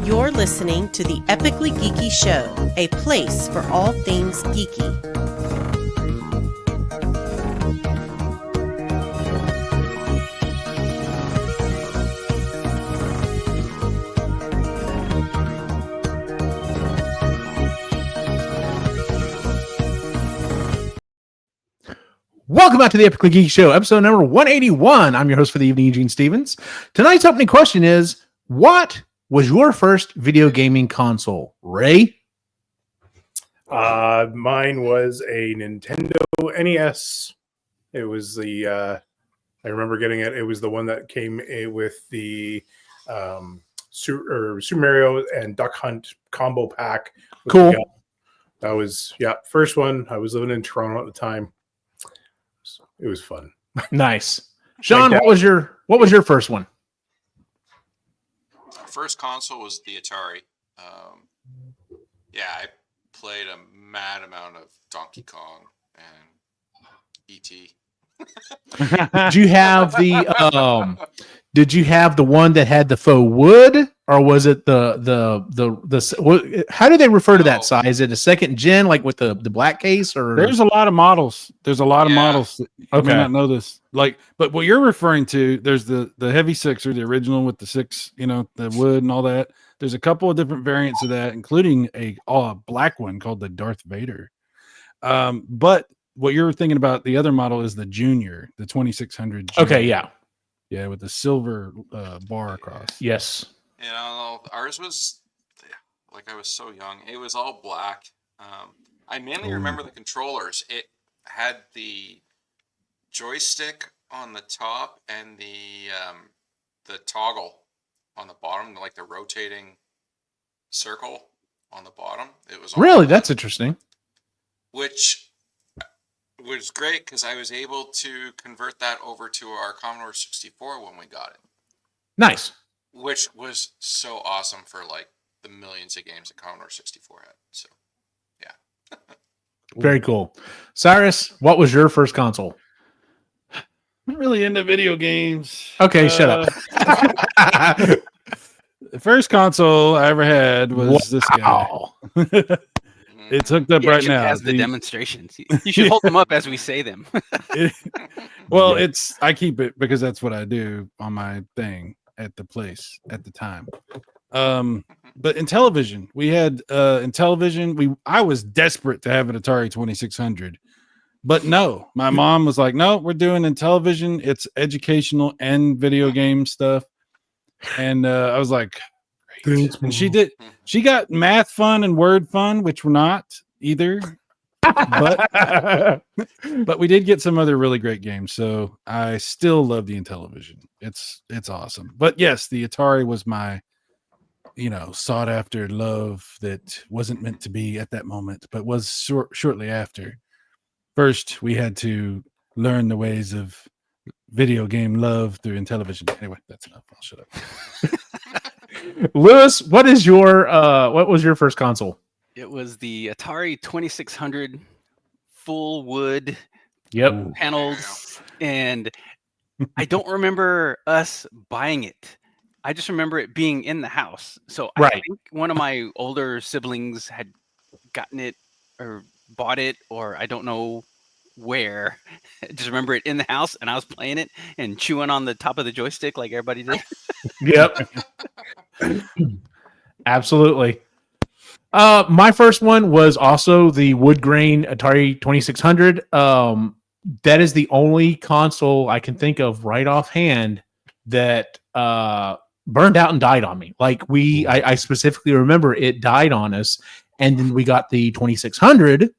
You're listening to the Epically Geeky Show, a place for all things geeky. Welcome back to the Epically Geeky Show, episode number 181. I'm your host for the evening, Eugene Stevens. Tonight's opening question is, what was your first video gaming console? Ray? Mine was a Nintendo NES. It was the, I remember getting it. It was the one that came with the Super Mario and Duck Hunt combo pack. Cool. That was, first one. I was living in Toronto at the time. It was fun. Nice. Sean, what was your first one? First console was the Atari. I played a mad amount of Donkey Kong and E.T. Did you have the one that had the faux wood, or was it the how do they refer to that size? Is it a second gen, like with the black case, or there's a lot of models? There's a lot of models. You may not know this. But what you're referring to, there's the heavy sixer, the original with the six, the wood and all that. There's a couple of different variants of that, including a black one called the Darth Vader. But what you're thinking about, the other model is the Junior, the 2600. Junior. Okay, yeah, with the silver bar across. Yes. Ours was I was so young. It was all black. I mainly remember the controllers. It had the joystick on the top and the toggle on the bottom, like the rotating circle on the bottom. It was all really black, that's interesting. Which was great because I was able to convert that over to our Commodore 64 when we got it. Nice. Which was so awesome for the millions of games that Commodore 64 had. So, yeah. Very cool. Cyrus, what was your first console? I'm not really into video games. Okay, shut up. The first console I ever had was this guy. It's hooked up right now. Has the demonstrations. You should hold them up as we say them. I keep it because that's what I do on my thing at the place at the time. But Intellivision, we had Intellivision. I was desperate to have an Atari 2600, but no, my mom was like, "No, we're doing Intellivision. It's educational and video game stuff." And I was like, "Great." And she did. She got math fun and word fun, which were not either. But we did get some other really great games. So I still love the Intellivision. It's awesome. But yes, the Atari was my sought after love that wasn't meant to be at that moment, but was shortly after. First, we had to learn the ways of video game love through Intellivision. Anyway, that's enough. I'll shut up. Lewis, what was your first console? It was the Atari 2600 full wood panels, and I don't remember us buying it. I just remember it being in the house. So I think one of my older siblings had gotten it or bought it, or I don't know where. I just remember it in the house, and I was playing it and chewing on the top of the joystick like everybody did. Yep. Absolutely. My first one was also the wood grain Atari 2600. That is the only console I can think of right offhand that burned out and died on me. I specifically remember it died on us, and then we got the 2600.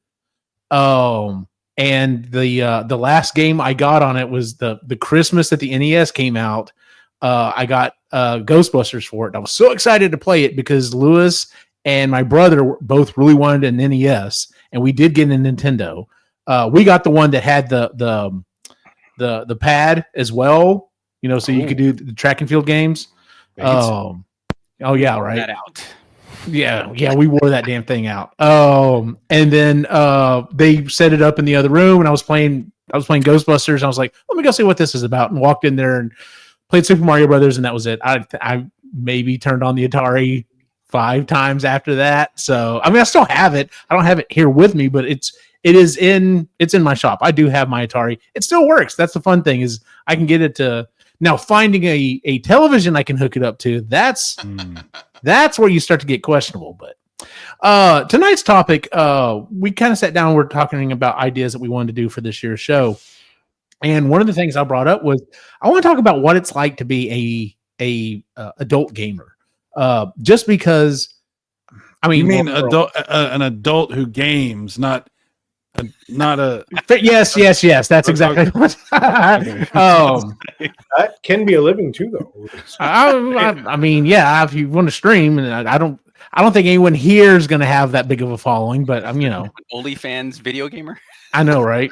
And the last game I got on it was the Christmas that the NES came out. I got Ghostbusters for it. I was so excited to play it because Lewis and my brother both really wanted an NES, and we did get a Nintendo. We got the one that had the pad as well, so you could do the track and field games. Oh yeah, right. That out. Yeah, we wore that damn thing out. And then they set it up in the other room, and I was playing Ghostbusters. And I was like, let me go see what this is about, and walked in there and played Super Mario Brothers, and that was it. I maybe turned on the Atari 5 times after that. So I mean, I still have it. I don't have it here with me, but it's in my shop. I do have my Atari. It still works. That's the fun thing, is I can get it to now. Finding a television I can hook it up to, that's where you start to get questionable. But tonight's topic, we kind of sat down. We're talking about ideas that we wanted to do for this year's show. And one of the things I brought up was I want to talk about what it's like to be a adult gamer. Just because, I mean, you mean an adult who games, not a. Yes. That's exactly what. That can be a living too, though. I mean, yeah. If you want to stream, and I don't think anyone here is going to have that big of a following, but I'm, OnlyFans video gamer. I know, right?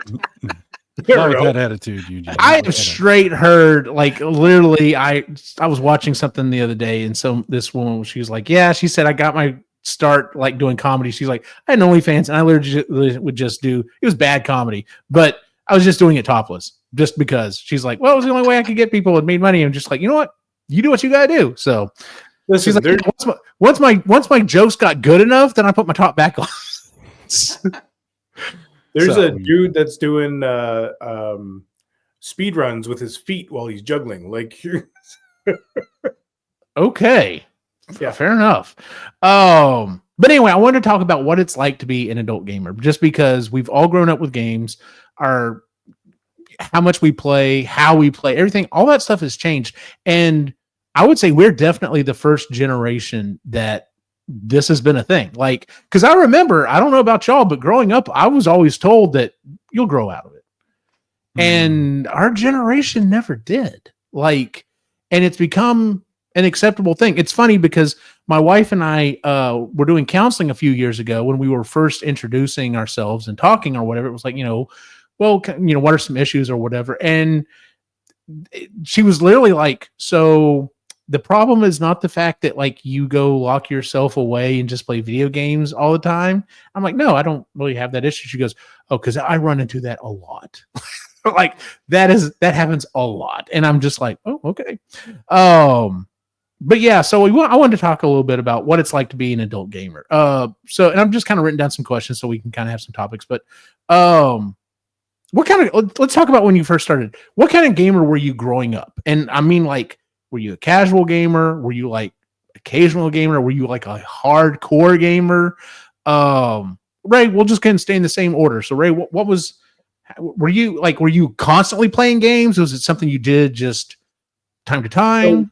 Not with that attitude, Eugene. I have straight heard, like, literally, I was watching something the other day, and this woman, she was like, yeah, she said, I got my start, like, doing comedy. She's like, I had OnlyFans, and I literally would just it was bad comedy, but I was just doing it topless, just because. She's like, well, it was the only way I could get people and made money. I'm just like, you know what? You do what you gotta do. So she's like, once my jokes got good enough, then I put my top back on. There's a dude that's doing speed runs with his feet while he's juggling. Like, okay, yeah, fair enough. But anyway, I wanted to talk about what it's like to be an adult gamer, just because we've all grown up with games. How much we play, how we play, everything, all that stuff has changed. And I would say we're definitely the first generation that this has been a thing. Like, because I remember, I don't know about y'all, but growing up, I was always told that you'll grow out of it. And our generation never did. Like, and it's become an acceptable thing. It's funny because my wife and I were doing counseling a few years ago when we were first introducing ourselves and talking or whatever. It was like, well, what are some issues or whatever. And she was literally like, so the problem is not the fact that, like, you go lock yourself away and just play video games all the time. I'm like, no, I don't really have that issue. She goes, oh, because I run into that a lot. Like, that happens a lot. And I'm just like, oh, okay. But yeah, so I wanted to talk a little bit about what it's like to be an adult gamer. And I'm just kind of written down some questions so we can kind of have some topics. But let's talk about when you first started. What kind of gamer were you growing up? And I mean, like, were you a casual gamer? Were you like occasional gamer? Were you like a hardcore gamer? Ray, we'll just kind of stay in the same order. So Ray, were you constantly playing games? Was it something you did just time to time? So,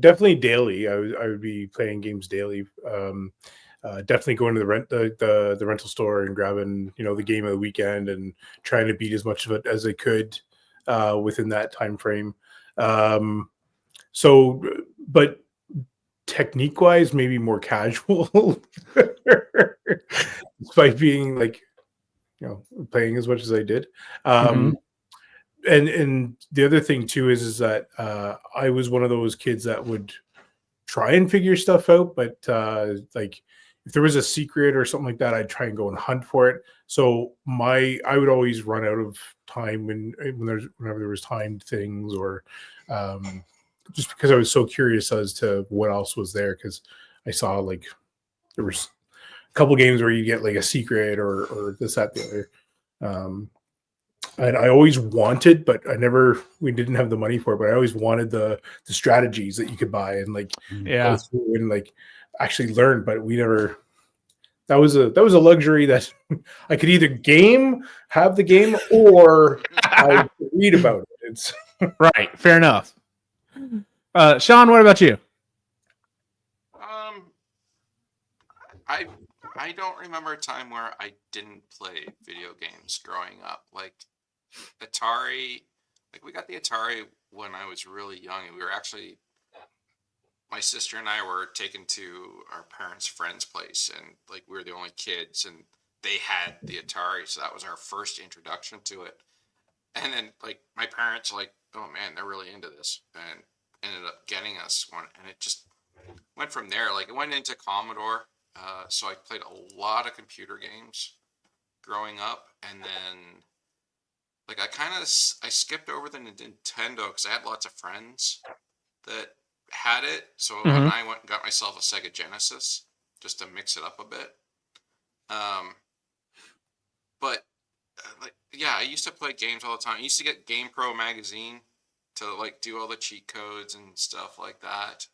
definitely daily. I would be playing games daily. Definitely going to the rental store and grabbing, the game of the weekend and trying to beat as much of it as I could within that time frame. So, but technique wise, maybe more casual, despite being like, playing as much as I did. And the other thing too is that I was one of those kids that would try and figure stuff out, but like, if there was a secret or something like that, I'd try and go and hunt for it. So I would always run out of time whenever there was timed things, or just because I was so curious as to what else was there. Because I saw, like, there was a couple games where you get like a secret or this, that, the other. And I always wanted, but we didn't have the money for it, but I always wanted the strategies that you could buy and, like, go through and, like, actually learn. But we never, that was a luxury that I could either have the game, or I could read about it. It's right. Fair enough. Sean, what about you? I don't remember a time where I didn't play video games growing up. Like, Atari, like, we got the Atari when I was really young, and we were actually, my sister and I were taken to our parents' friend's place, and, like, we were the only kids, and they had the Atari, so that was our first introduction to it. And then, like, my parents were like, oh man, they're really into this, and ended up getting us one, and it just went from there. Like, it went into Commodore, so I played a lot of computer games growing up, and then, like, I skipped over the Nintendo because I had lots of friends that had it, so I went and got myself a Sega Genesis, just to mix it up a bit. But like, yeah, I used to play games all the time. I used to get Game Pro magazine to like do all the cheat codes and stuff like that.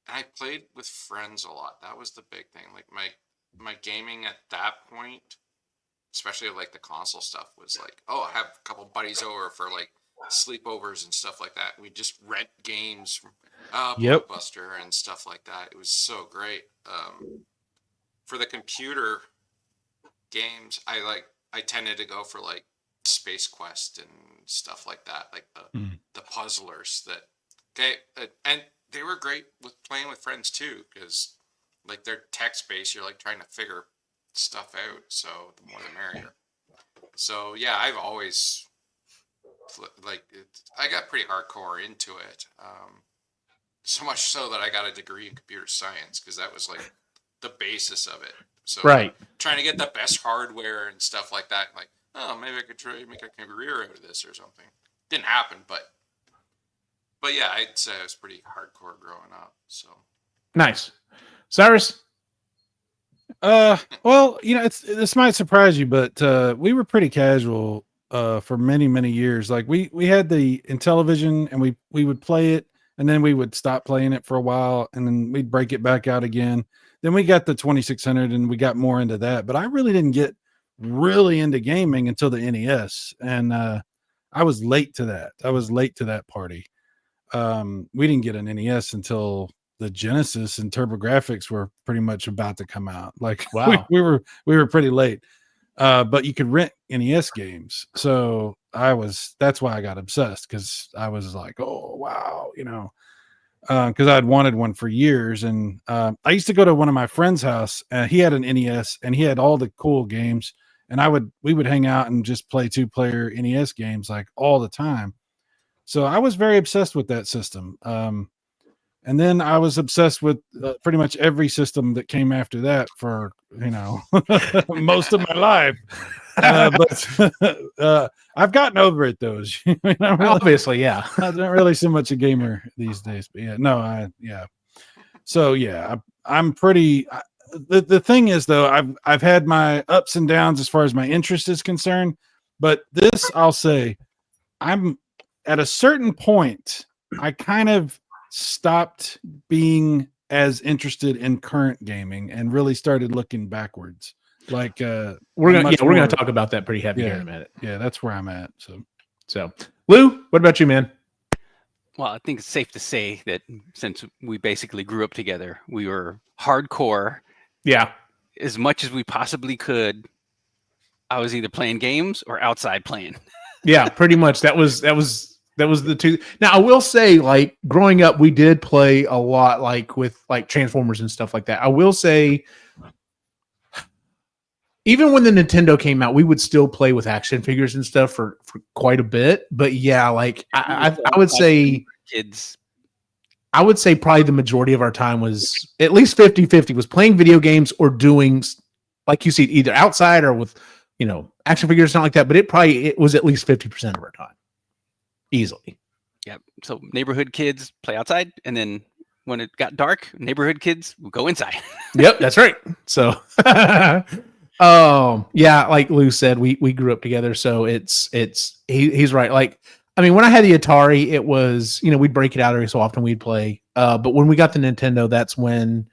I played with friends a lot. That was the big thing. Like my gaming at that point, especially like the console stuff, was like, oh, I have a couple buddies over for like sleepovers and stuff like that. We just rent games from Blockbuster and stuff like that. It was so great. For the computer games, I tended to go for like Space Quest and stuff like that, like the puzzlers and they were great with playing with friends too, because like they're text based. You're like trying to figure stuff out, so the more the merrier. So yeah, I've always I got pretty hardcore into it. So much so that I got a degree in computer science, because that was like the basis of it. So trying to get the best hardware and stuff like that. Like, oh, maybe I could try to make a career out of this or something. Didn't happen, but yeah, I'd say I was pretty hardcore growing up. So nice. Cyrus? Well, this might surprise you, but we were pretty casual for many, many years. Like we had the Intellivision, and we would play it, and then we would stop playing it for a while, and then we'd break it back out again. Then we got the 2600, and we got more into that. But I really didn't get really into gaming until the NES, and I was late to that. I was late to that party. We didn't get an NES until the Genesis and TurboGrafx were pretty much about to come out. Like, wow, we were pretty late. But you could rent NES games, so that's why I got obsessed, because I was like, oh wow, because I'd wanted one for years. And I used to go to one of my friend's house, and he had an NES, and he had all the cool games, and we would hang out and just play 2-player NES games like all the time. So I was very obsessed with that system. And then I was obsessed with pretty much every system that came after that for, most of my life. But I've gotten over it, though. Obviously, yeah. I'm not really so much a gamer these days, but yeah. So yeah, I'm pretty. The thing is, though, I've had my ups and downs as far as my interest is concerned. But this, I'll say, I'm at a certain point, I kind of stopped being as interested in current gaming and really started looking backwards. Like we're gonna talk about that pretty heavy here in a minute. Yeah, that's where I'm at. So Lou, what about you, man? Well, I think it's safe to say that since we basically grew up together, we were hardcore. Yeah. As much as we possibly could. I was either playing games or outside playing. Yeah, pretty much. That was the two. Now, I will say, like, growing up, we did play a lot, like, with, like, Transformers and stuff like that. I will say, even when the Nintendo came out, we would still play with action figures and stuff for quite a bit. But, yeah, like, I would say... Kids. I would say probably the majority of our time was at least 50-50 was playing video games or doing, like you see, either outside or with, action figures, something like that. But it was at least 50% of our time. Easily. Yep. So neighborhood kids play outside, and then when it got dark, neighborhood kids would go inside. Yep, that's right. So yeah, like Lou said, we grew up together, so he's right. Like, I mean, when I had the Atari, it was, we'd break it out every so often, we'd play. But when we got the Nintendo, that's when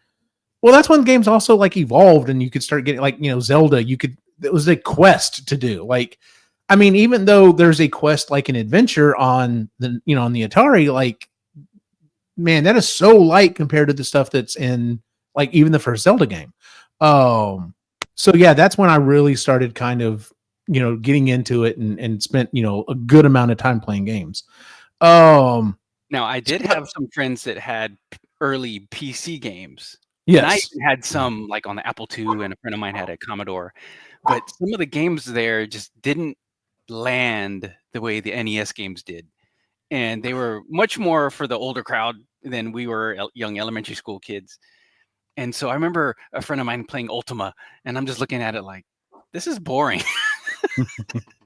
games also like evolved, and you could start getting, like, Zelda, it was a quest to do. Like, I mean, even though there's a quest like an adventure on the on the Atari, like, man, that is so light compared to the stuff that's in, like, even the first Zelda game. So yeah, that's when I really started kind of getting into it and spent a good amount of time playing games. Now, I did have some friends that had early PC games. Yes, and I even had some like on the Apple II, and a friend of mine had a Commodore. But some of the games there just didn't land the way the NES games did, and they were much more for the older crowd than we were young elementary school kids. And so I remember a friend of mine playing Ultima, and I'm just looking at it like, this is boring.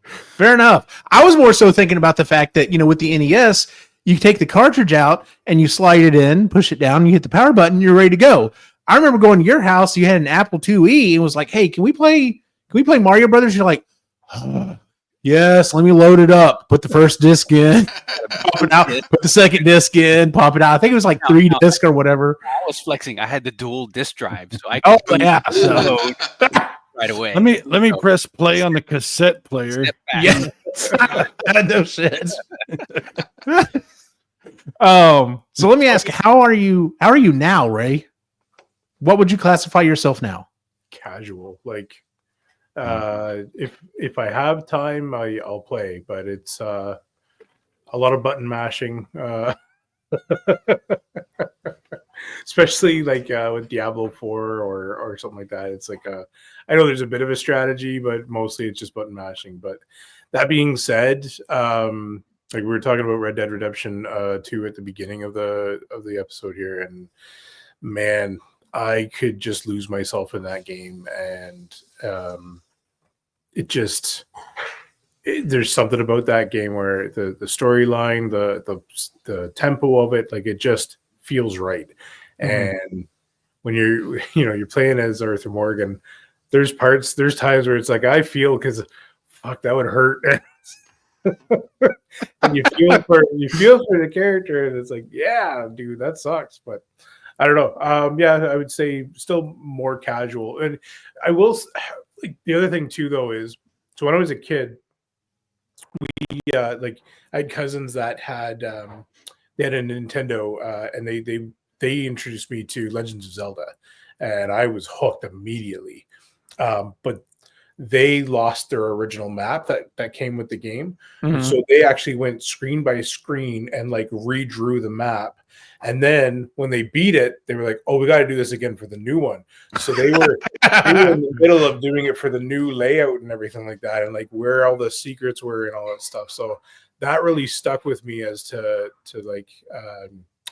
Fair enough. I was more so thinking about the fact that with the NES, you take the cartridge out and you slide it in, push it down, you hit the power button, you're ready to go. I remember going to your house, you had an Apple IIe and was like, hey, can we play Mario Brothers? You're like, yes, let me load it up. Put the first disc in, pop it out, put the second disc in, pop it out. I think it was like 3 disc or whatever. I was flexing. I had the dual disc drive, so I could so. right away. Let me press play on the cassette player. Yeah. I had those shits. So let me ask, how are you now, Ray? What would you classify yourself now? Casual. Like if I have time, I'll play, but it's a lot of button mashing. Especially like with Diablo 4 or something like that. It's like I know there's a bit of a strategy, but mostly it's just button mashing. But that being said, like we were talking about Red Dead Redemption 2 at the beginning of the episode here, and man, I could just lose myself in that game, and there's something about that game where the storyline, the tempo of it, like it just feels right. And when you're playing as Arthur Morgan, there's times where it's like I feel, because fuck, that would hurt. And you feel for the character, and it's like, yeah, dude, that sucks. But I don't know. Yeah, I would say still more casual. And I will, like, the other thing too, though, is so when I was a kid, we like I had cousins that had they had a Nintendo, and they introduced me to Legends of Zelda, and I was hooked immediately. But they lost their original map that came with the game. So they actually went screen by screen and like redrew the map. And then when they beat it, they were like, oh, we got to do this again for the new one. So they were in the middle of doing it for the new layout and everything like that, and like where all the secrets were and all that stuff. So that really stuck with me as to like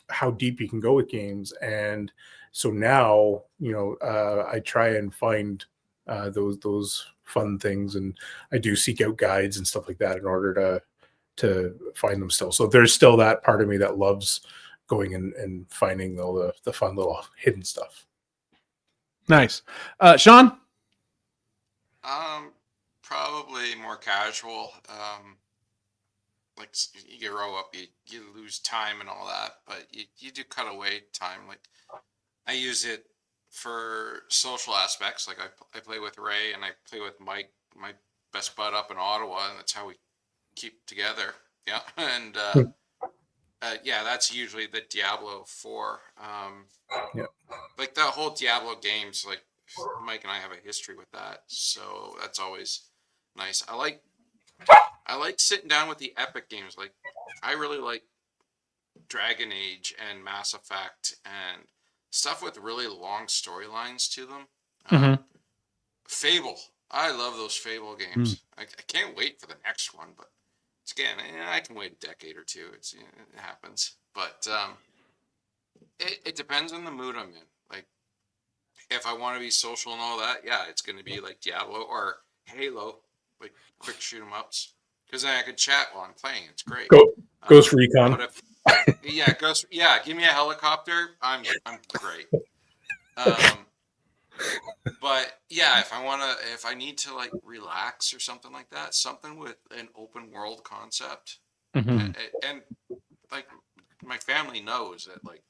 how deep you can go with games. And so now, I try and find those fun things, and I do seek out guides and stuff like that in order to find them still. So there's still that part of me that loves going and finding all the fun little hidden stuff. Nice. Sean? Probably more casual. Like you grow up, you lose time and all that, but you do cut away time. Like I use it for social aspects. Like I play with Ray and I play with Mike, my best bud up in Ottawa, and that's how we keep together. Yeah. And yeah, that's usually the Diablo 4. Yeah. Like the whole Diablo games, like Mike and I have a history with that, so that's always nice. I like sitting down with the epic games. Like I really like Dragon Age and Mass Effect and stuff with really long storylines to them. Fable. I love those Fable games. I can't wait for the next one, but again, I can wait a decade or two. It happens, but it depends on the mood I'm in. Like, if I want to be social and all that, yeah, it's going to be like Diablo or Halo, like quick shoot 'em ups, because then I can chat while I'm playing. It's great. Ghost Recon. Give me a helicopter. I'm great. But yeah, if I need to like relax or something like that, something with an open world concept, and like my family knows that, like,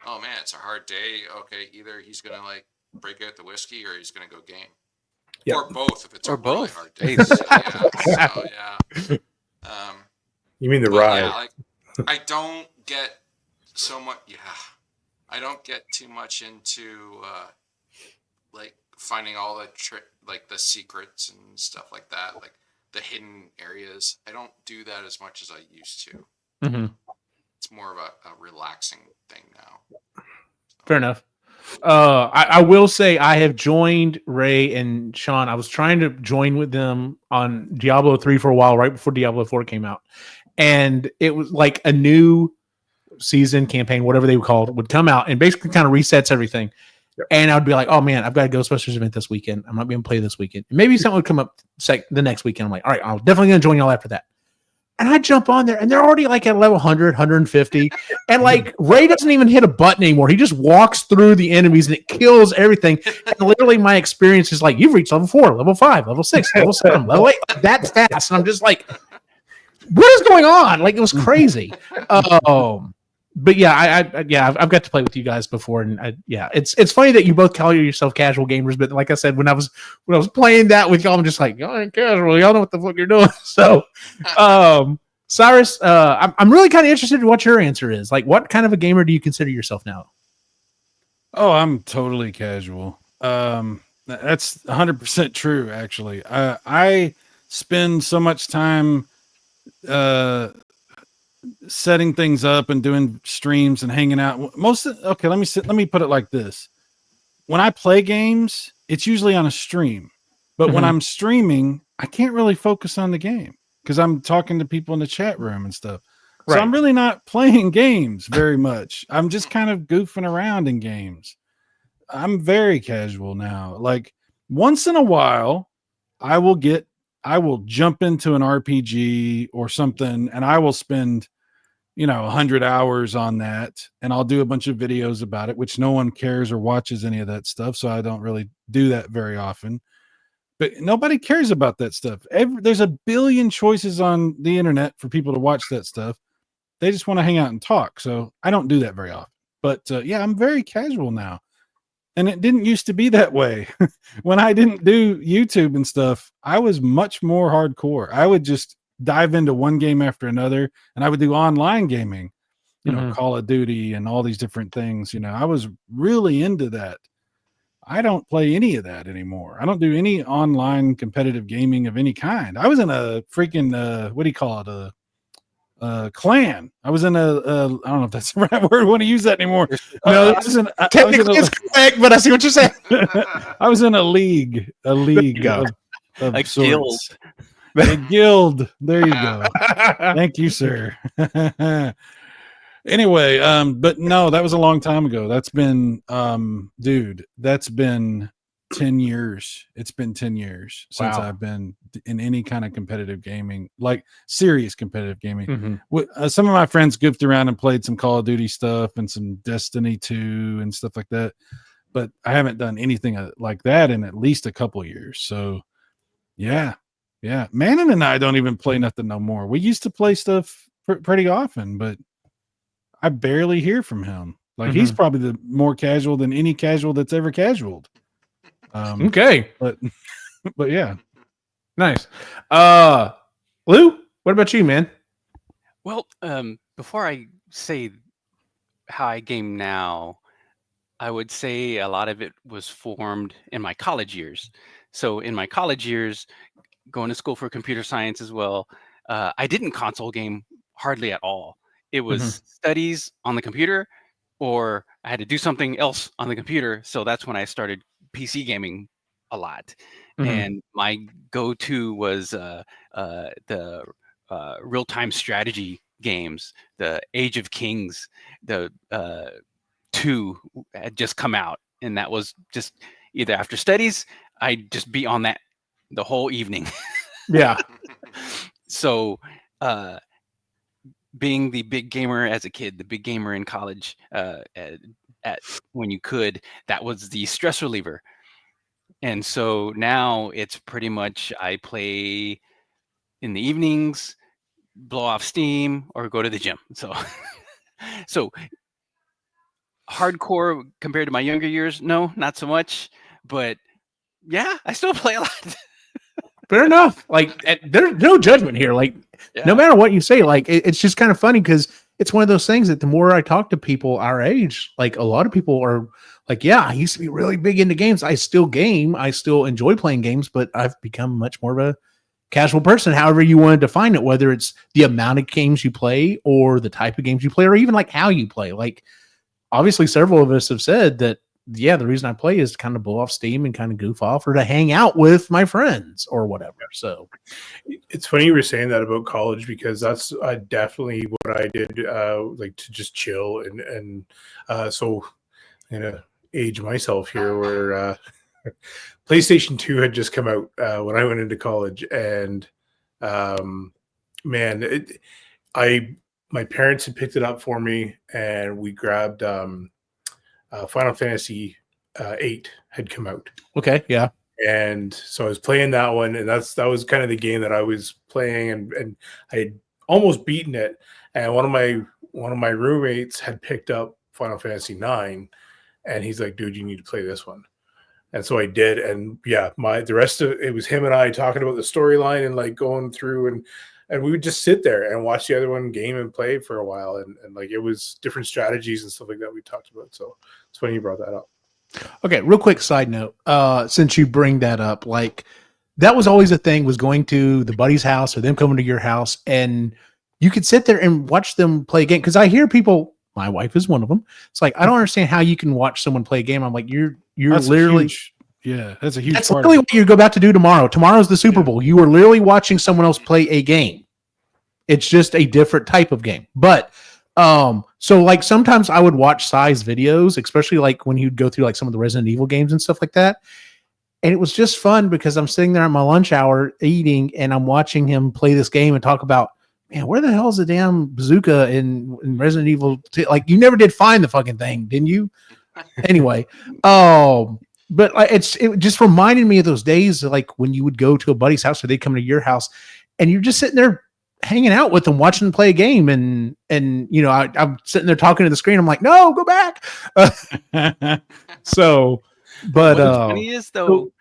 oh man, it's a hard day. Okay, either he's gonna like break out the whiskey or he's gonna go game, or both if it's a really hard day. You mean the ride? Yeah, like I don't get so much. Yeah, I don't get too much into like finding all the like the secrets and stuff like that, like the hidden areas. I don't do that as much as I used to. It's more of a relaxing thing now. Fair enough. I will say I have joined Ray and Sean. I was trying to join with them on Diablo 3 for a while, right before Diablo 4 came out. And it was like a new season campaign, whatever they would call it, would come out and basically kind of resets everything. Yep. And I would be like, oh man, I've got a Ghostbusters event this weekend. I'm not being play this weekend. And maybe something would come up the next weekend. I'm like, all right, I'm definitely going to join y'all after that. And I jump on there and they're already like at level 100, 150. And like Ray doesn't even hit a button anymore. He just walks through the enemies and it kills everything. And literally my experience is like, you've reached level 4, level 5, level 6, level 7, level 8, like that fast. And I'm just like, what is going on? Like, it was crazy. But yeah, I've got to play with you guys before, and it's funny that you both call yourself casual gamers. But like I said, when I was playing that with y'all, I'm just like, y'all ain't casual. Y'all know what the fuck you're doing. So, Cyrus, I'm really kind of interested in what your answer is. Like, what kind of a gamer do you consider yourself now? Oh, I'm totally casual. That's 100% true. Actually, I spend so much time setting things up and doing streams and hanging out. Okay, let me put it like this. When I play games, it's usually on a stream. But when I'm streaming, I can't really focus on the game because I'm talking to people in the chat room and stuff. So I'm really not playing games very much. I'm just kind of goofing around in games. I'm very casual now. Like once in a while, I will jump into an RPG or something and I will spend 100 hours on that, and I'll do a bunch of videos about it, which no one cares or watches any of that stuff. So I don't really do that very often, but nobody cares about that stuff. There's a billion choices on the internet for people to watch that stuff. They just want to hang out and talk. So I don't do that very often, but I'm very casual now. And it didn't used to be that way. When I didn't do YouTube and stuff, I was much more hardcore. I would just dive into one game after another, and I would do online gaming, Call of Duty and all these different things. I was really into that. I don't play any of that anymore. I don't do any online competitive gaming of any kind. I was in a freaking what do you call it? A clan. I was in I don't know if that's the right word. I want to use that anymore. No, technically it's correct, but I see what you're saying. I was in a league of a sorts. guild. A guild. There you go. Thank you, sir. Anyway, but no, that was a long time ago. That's been, that's been 10 years. It's been 10 years since I've been in any kind of competitive gaming, like serious competitive gaming. Some of my friends goofed around and played some Call of Duty stuff and some Destiny 2 and stuff like that. But I haven't done anything like that in at least a couple years. So yeah. Manon and I don't even play nothing no more. We used to play stuff pretty often, but I barely hear from him. Like he's probably the more casual than any casual that's ever casualed. Okay. But yeah. Nice. Lou, what about you, man? Well, before I say how I game now, I would say a lot of it was formed in my college years. So in my college years, going to school for computer science as well, I didn't console game hardly at all. It was studies on the computer, or I had to do something else on the computer. So that's when I started PC gaming a lot. And my go-to was the real-time strategy games. The Age of Kings, the 2 had just come out, and that was just either after studies, I'd just be on that the whole evening. Yeah. So being the big gamer as a kid, the big gamer in college, at when you could, that was the stress reliever. And so now it's pretty much I play in the evenings, blow off steam, or go to the gym. So hardcore compared to my younger years, no, not so much. But yeah, I still play a lot. Fair enough. Like there's no judgment here. Like no matter what you say, like it's just kind of funny because it's one of those things that the more I talk to people our age, like a lot of people are like, yeah, I used to be really big into games. I still game. I still enjoy playing games, but I've become much more of a casual person. However you want to define it, whether it's the amount of games you play or the type of games you play, or even like how you play. Like obviously several of us have said that, yeah, the reason I play is to kind of blow off steam and kind of goof off or to hang out with my friends or whatever. So it's funny you were saying that about college because that's definitely what I did, like to just chill and so I'm gonna age myself here where PlayStation 2 had just come out when I went into college, and Man, my parents had picked it up for me, and we grabbed Final Fantasy 8 had come out. Okay, yeah. And so I was playing that one, and that was kind of the game that I was playing, and I had almost beaten it. And one of my roommates had picked up Final Fantasy 9, and he's like, "Dude, you need to play this one." And so I did, and yeah, the rest of it was him and I talking about the storyline and like going through, and we would just sit there and watch the other one game and play for a while, and like it was different strategies and stuff like that we talked about. So it's funny you brought that up. Okay, real quick side note. Since you bring that up, like that was always a thing, was going to the buddy's house or them coming to your house, and you could sit there and watch them play a game. Because I hear people, my wife is one of them. It's like, I don't understand how you can watch someone play a game. I'm like, you're That's literally that's a huge that's part literally of it. what you're about to do tomorrow. Tomorrow's the Super Bowl. You are literally watching someone else play a game. It's just a different type of game. But so like sometimes I would watch Cy's videos, especially like when he'd go through like some of the Resident Evil games and stuff like that. And it was just fun because I'm sitting there at my lunch hour eating and I'm watching him play this game and talk about, man, where the hell is the damn bazooka in Resident Evil? Like you never did find the fucking thing, didn't you? Anyway, but it just reminded me of those days, like when you would go to a buddy's house or they'd come to your house and you're just sitting there hanging out with them, watching them play a game. And you know, I'm sitting there talking to the screen. I'm like, no, go back. So, but what's funny is though,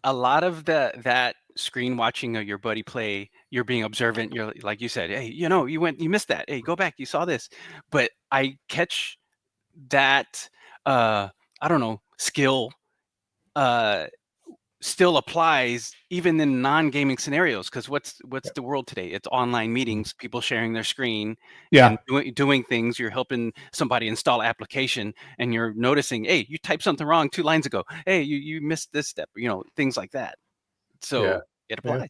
a lot of that screen watching of your buddy play, you're being observant. You're like you said, hey, you know, you missed that. Hey, go back. You saw this. But I catch that, I don't know, skill, still applies even in non-gaming scenarios, because what's the world today? It's online meetings, people sharing their screen, and doing things. You're helping somebody install application, and you're noticing, hey, you typed something wrong 2 lines ago. Hey, you missed this step. You know, things like that. So it applies.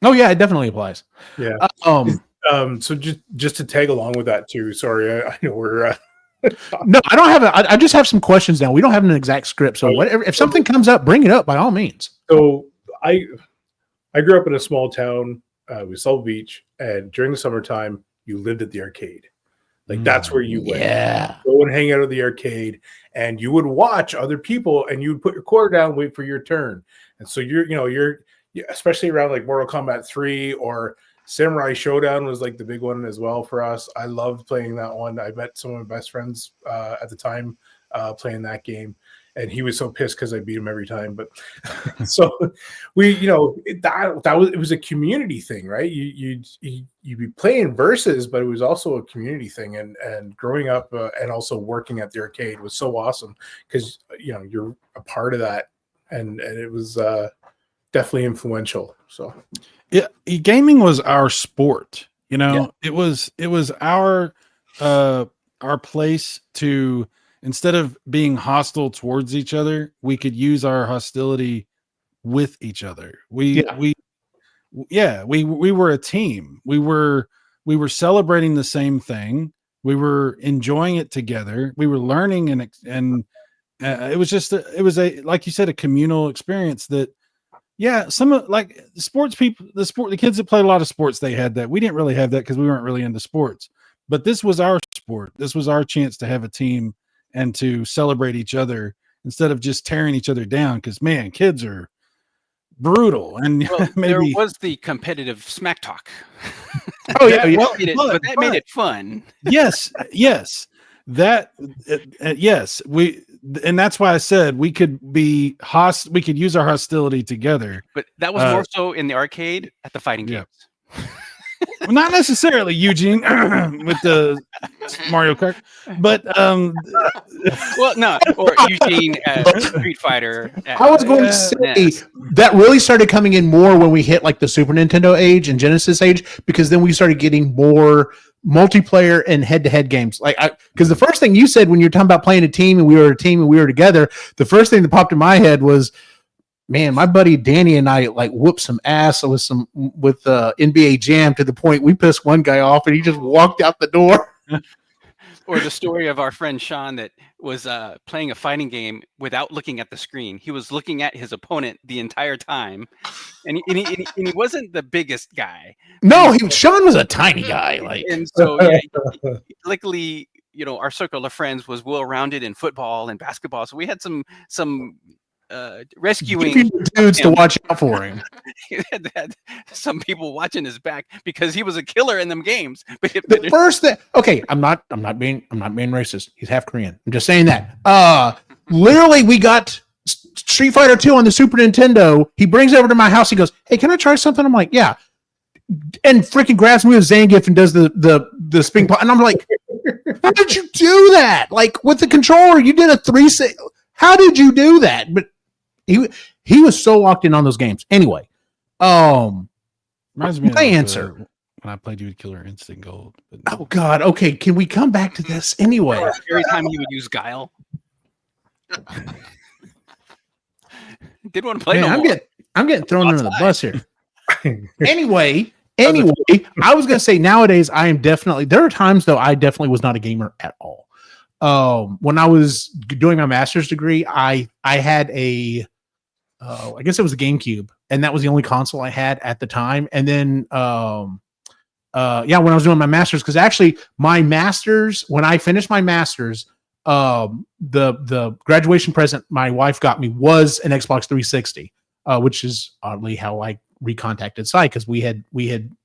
Oh yeah, it definitely applies. Yeah. So just to tag along with that too. Sorry, I know we're. No, I don't have I just have some questions now. We don't have an exact script, so whatever. If something comes up, bring it up by all means. So I grew up in a small town with South Beach, and during the summertime, you lived at the arcade. Like that's where you went. Yeah. Go and hang out at the arcade, and you would watch other people, and you would put your quarter down, wait for your turn. And so you're especially around like Mortal Kombat 3 or Samurai Showdown was like the big one as well for us. I loved playing that one. I met some of my best friends at the time playing that game, and he was so pissed because I beat him every time. But so we, it was a community thing, right? You'd be playing versus, but it was also a community thing. And growing up and also working at the arcade was so awesome because you're a part of that, and it was definitely influential. So. Yeah, gaming was our sport. It was our place to, instead of being hostile towards each other, we could use our hostility with each other. We were a team. We were celebrating the same thing. We were enjoying it together. We were learning, and it was like you said, a communal experience that. Yeah, some of like the kids that played a lot of sports, they had that. We didn't really have that because we weren't really into sports. But this was our sport. This was our chance to have a team and to celebrate each other instead of just tearing each other down. Because man, kids are brutal. And there was the competitive smack talk. Oh yeah, but that made it fun. Yes. And that's why I said we could be we could use our hostility together. But that was more so in the arcade at the fighting games. Well, not necessarily Eugene with the Mario Kart, but well, no, or Eugene as Street Fighter. I was going to say that really started coming in more when we hit like the Super Nintendo age and Genesis age, because then we started getting more multiplayer and head-to-head games. Because the first thing you said when you were talking about playing a team and we were a team and we were together, the first thing that popped in my head was, man, my buddy Danny and I like whooped some ass with NBA Jam to the point we pissed one guy off and he just walked out the door. Or the story of our friend Sean that was playing a fighting game without looking at the screen. He was looking at his opponent the entire time, and he wasn't the biggest guy. No, Sean was a tiny guy. Like, And so yeah, luckily, our circle of friends was well rounded in football and basketball, so we had some rescuing dudes to watch out for him. He had some people watching his back because he was a killer in them games. But The first thing, okay, I'm not being racist. He's half Korean. I'm just saying that. Literally, we got Street Fighter 2 on the Super Nintendo. He brings it over to my house. He goes, "Hey, can I try something?" I'm like, "Yeah," and freaking grabs me with Zangief and does the spin pop. And I'm like, "How did you do that? Like with the controller, you did a 3-6. How did you do that?" But he was so locked in on those games. Anyway, Reminds me my of, answer. When I played you with Killer Instinct Gold. But Oh God. Okay, can we come back to this anyway? every time he would use Guile. Didn't want to play Man, no more. I'm getting thrown under the bus here. Anyway, I was gonna say nowadays I am definitely. There are times though I definitely was not a gamer at all. When I was doing my master's degree, I had I guess it was a GameCube, and that was the only console I had at the time. And then when I was doing my master's, because actually my master's, when I finished my master's, the graduation present my wife got me was an Xbox 360, which is oddly how I recontacted Cy, because we had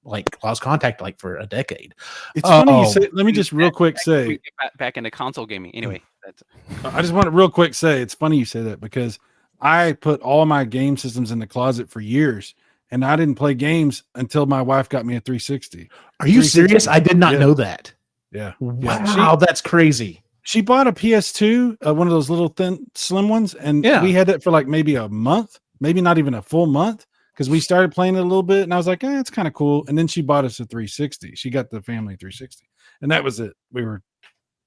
like lost contact like for a decade. it's funny you say. Let me just real quick We say. get back into console gaming. Anyway, that's I just want to real quick say it's funny you say that because I put all my game systems in the closet for years, and I didn't play games until my wife got me a 360. Are you serious? I did not know that. Yeah. Wow, that's crazy. She bought a PS2, one of those little thin, slim ones, and we had it for like maybe a month, maybe not even a full month, because we started playing it a little bit, and I was like, it's kind of cool. And then she bought us a 360. She got the family 360, and that was it.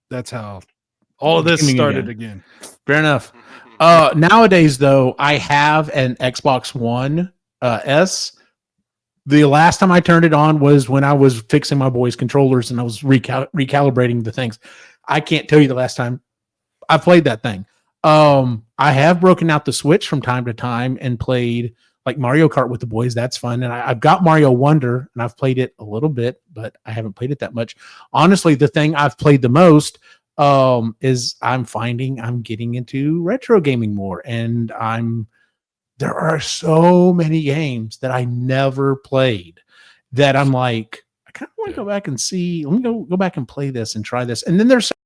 That's how all of this started again. Fair enough. Nowadays, though, I have an Xbox One S. The last time I turned it on was when I was fixing my boys' controllers and I was recalibrating the things. I can't tell you the last time I played that thing. I have broken out the Switch from time to time and played like Mario Kart with the boys. That's fun. And I've got Mario Wonder, and I've played it a little bit, but I haven't played it that much. Honestly, the thing I've played the most is I'm finding I'm getting into retro gaming more, and there are so many games that I never played that I'm like, I kind of want to go back and see. Let me go back and play this and try this. And then there's some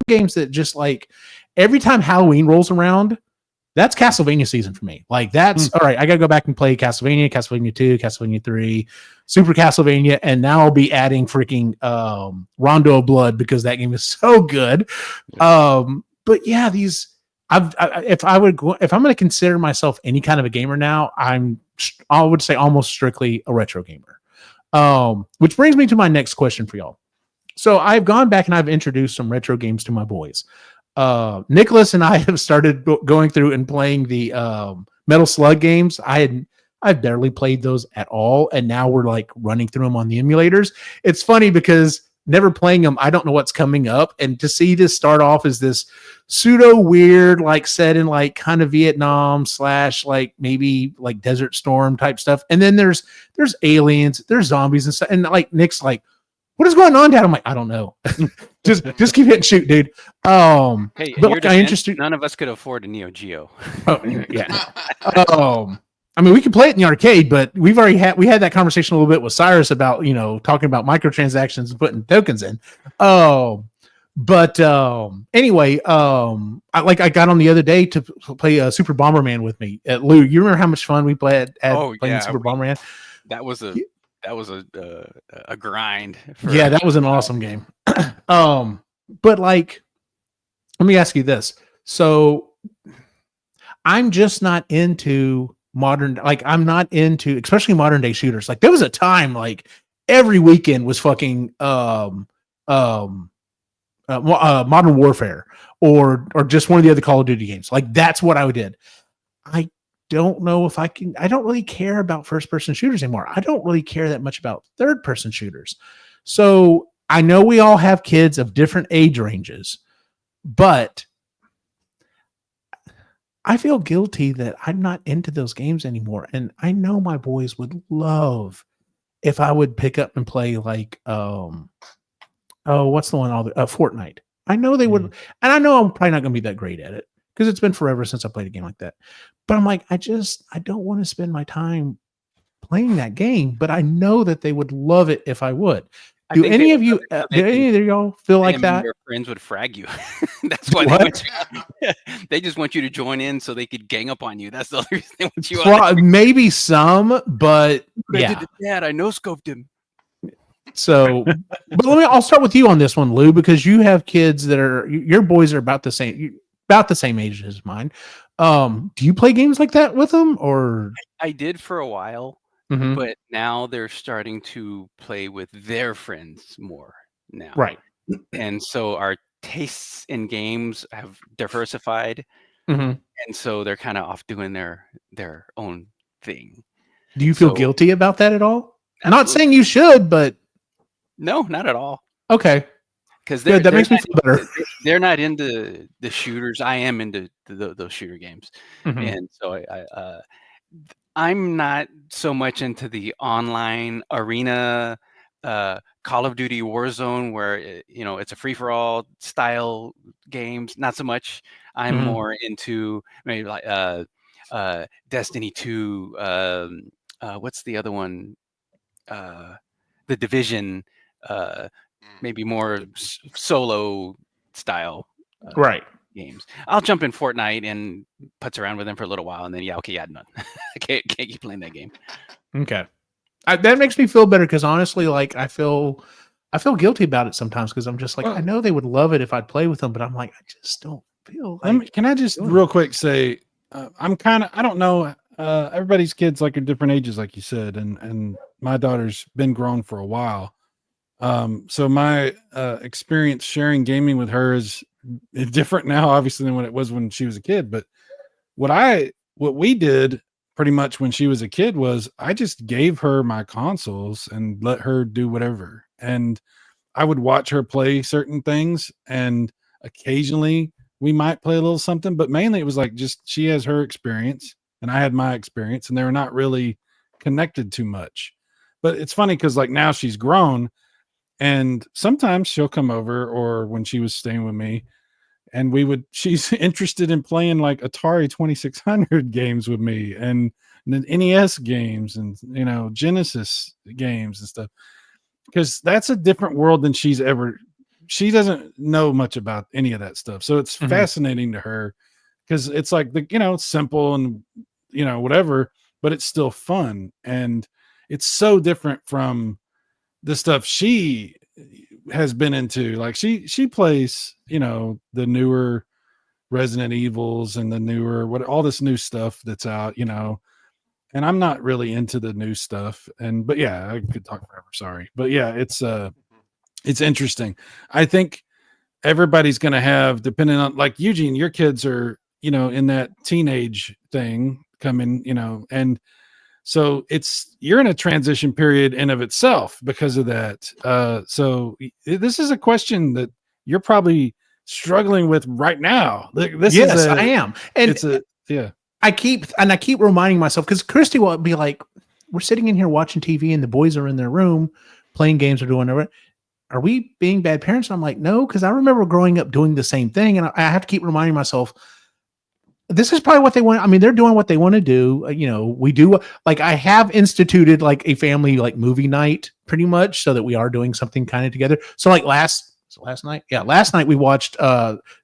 games that just like every time Halloween rolls around, that's Castlevania season for me. Like that's all right. I got to go back and play Castlevania 2, Castlevania 3, Super Castlevania, and now I'll be adding freaking Rondo of Blood because that game is so good. But yeah, if I'm going to consider myself any kind of a gamer now, I would say almost strictly a retro gamer. Which brings me to my next question for y'all. So I've gone back and I've introduced some retro games to my boys. Nicholas and I have started going through and playing the Metal Slug games. I've barely played those at all, and now we're like running through them on the emulators. It's funny because never playing them, I don't know what's coming up, and to see this start off as this pseudo weird, like set in like kind of Vietnam / like maybe like Desert Storm type stuff, and then there's aliens, there's zombies and stuff, and like Nick's like, what is going on, Dad? I'm like, I don't know. just keep hitting shoot, dude. hey, but like, none of us could afford a Neo Geo. Oh, yeah. I mean, we could play it in the arcade, but we had that conversation a little bit with Cyrus about, talking about microtransactions and putting tokens in. Anyway, I got on the other day to play Super Bomberman with me. Lou, you remember how much fun we playing Super Bomberman? That was a grind. Yeah, that was an awesome game. But like, let me ask you this. So I'm just not into I'm not into, especially modern day shooters. Like there was a time like every weekend was fucking Modern Warfare or just one of the other Call of Duty games. Like that's what I did. I don't know if I don't really care about first person shooters anymore. I don't really care that much about third person shooters. So I know we all have kids of different age ranges, but I feel guilty that I'm not into those games anymore. And I know my boys would love if I would pick up and play like, what's the one? Fortnite. I know they would. And I know I'm probably not going to be that great at it because it's been forever since I played a game like that. But I'm like, I don't want to spend my time playing that game, but I know that they would love it if I would. Do any of y'all feel like that? Your friends would frag you. That's why they want you. They just want you to join in so they could gang up on you. That's the only reason they want you. Well, maybe some, but yeah. Dad, I no scoped him. So, but I'll start with you on this one, Lou, because you have kids that your boys are about the same age as mine. Do you play games like that with them, or? I did for a while. Mm-hmm. But now they're starting to play with their friends more now. Right. And so our tastes in games have diversified. Mm-hmm. And so they're kind of off doing their own thing. Do you feel guilty about that at all? Absolutely. I'm not saying you should, but. No, not at all. Okay. Because that makes me feel better. They're not into the shooters. I am into those shooter games. Mm-hmm. And so I'm not so much into the online arena, Call of Duty Warzone, where it's a free-for-all style games. Not so much. I'm more into maybe like Destiny 2. What's the other one? The Division. Maybe more solo style. Right. Games. I'll jump in Fortnite and putz around with them for a little while, and then none. I can't keep playing that game. Okay, that makes me feel better because honestly, like I feel guilty about it sometimes because I'm just like I know they would love it if I'd play with them, but I'm like I just don't feel. Like can I just real quick say I don't know. Everybody's kids like are different ages, like you said, and my daughter's been grown for a while. So my experience sharing gaming with her is different now, obviously, than what it was when she was a kid. But what we did pretty much when she was a kid was I just gave her my consoles and let her do whatever. And I would watch her play certain things, and occasionally we might play a little something, but mainly it was like just she has her experience and I had my experience, and they were not really connected too much. But it's funny because like now she's grown. And sometimes she'll come over, or when she was staying with me, and she's interested in playing like Atari 2600 games with me and the NES games and, Genesis games and stuff. Because that's a different world than she doesn't know much about any of that stuff. So it's fascinating to her because it's like, it's simple and, whatever, but it's still fun. And it's so different from the stuff she has been into. Like she plays, the newer Resident Evils and the newer, all this new stuff that's out, and I'm not really into the new stuff. But yeah, I could talk forever. Sorry. But yeah, it's interesting. I think everybody's going to have, depending on like Eugene, your kids are, in that teenage thing coming, and so you're in a transition period in of itself because of that. So this is a question that you're probably struggling with right now. I am. And yeah. I keep reminding myself because Christy will be like, we're sitting in here watching TV and the boys are in their room playing games or doing whatever. Are we being bad parents? And I'm like, no, because I remember growing up doing the same thing. And I have to keep reminding myself, this is probably what they want. I mean, they're doing what they want to do. We do like I have instituted like a family like movie night pretty much so that we are doing something kind of together. So like last night. Yeah. Last night we watched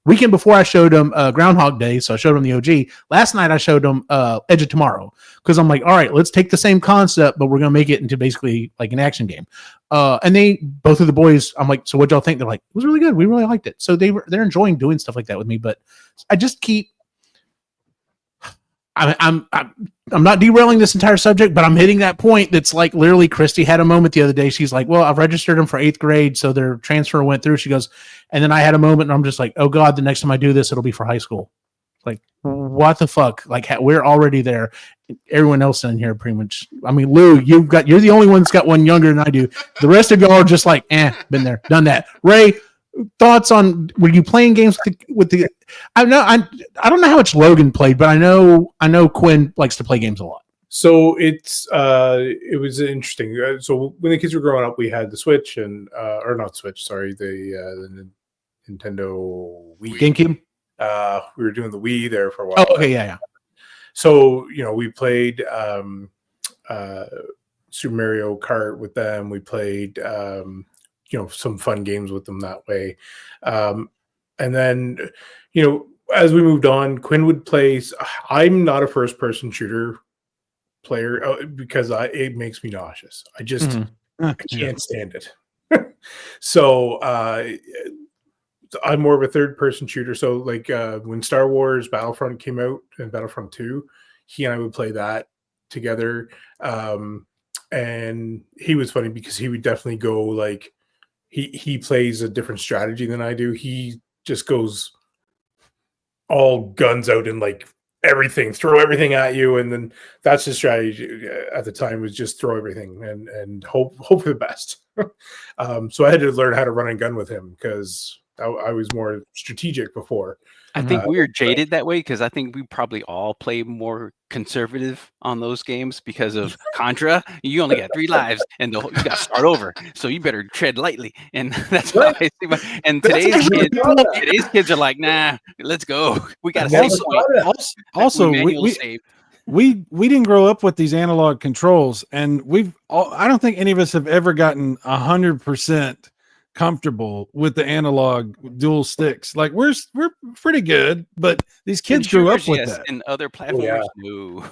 weekend before I showed them Groundhog Day. So I showed them the OG. Last night I showed them Edge of Tomorrow because I'm like, all right, let's take the same concept, but we're going to make it into basically like an action game. And both of the boys, I'm like, so what'd y'all think? They're like, it was really good. We really liked it. So they're enjoying doing stuff like that with me, but I just keep, I'm not derailing this entire subject, but I'm hitting that point that's like literally Christy had a moment the other day. She's like, well, I've registered them for 8th grade. So their transfer went through. She goes, and then I had a moment and I'm just like, oh God, the next time I do this, it'll be for high school. Like, what the fuck? Like, we're already there. Everyone else in here pretty much. I mean, Lou, you're the only one that's got one younger than I do. The rest of y'all are just like, been there, done that. Ray, thoughts on, were you playing games with the I don't know how much Logan played, but I know Quinn likes to play games a lot. So it was interesting. So when the kids were growing up, we had the Switch and or not Switch, sorry, the Nintendo Wii. GameCube. We were doing the Wii there for a while. Oh, okay, yeah. So we played Super Mario Kart with them. We played some fun games with them that way. And then as we moved on, Quinn would play. I'm not a first person shooter player because it makes me nauseous. I just I can't stand it. So I'm more of a third person shooter. So like when Star Wars Battlefront came out and Battlefront 2, he and I would play that together. And he was funny because he would definitely go like he plays a different strategy than I do. He just goes all guns out and like throw everything at you, and then that's his strategy at the time, was just throw everything and hope for the best. So I had to learn how to run and gun with him because I was more strategic before. I think we were jaded that way because I think we probably all play more conservative on those games because of Contra. You only got 3 lives and you got to start over, so you better tread lightly. And that's how I see. And today's kids are like, nah, let's go. We got to save point. Also, we didn't grow up with these analog controls, and I don't think any of us have ever gotten 100% comfortable with the analog dual sticks. Like we're pretty good, but these kids grew up with that. And other platformers, no.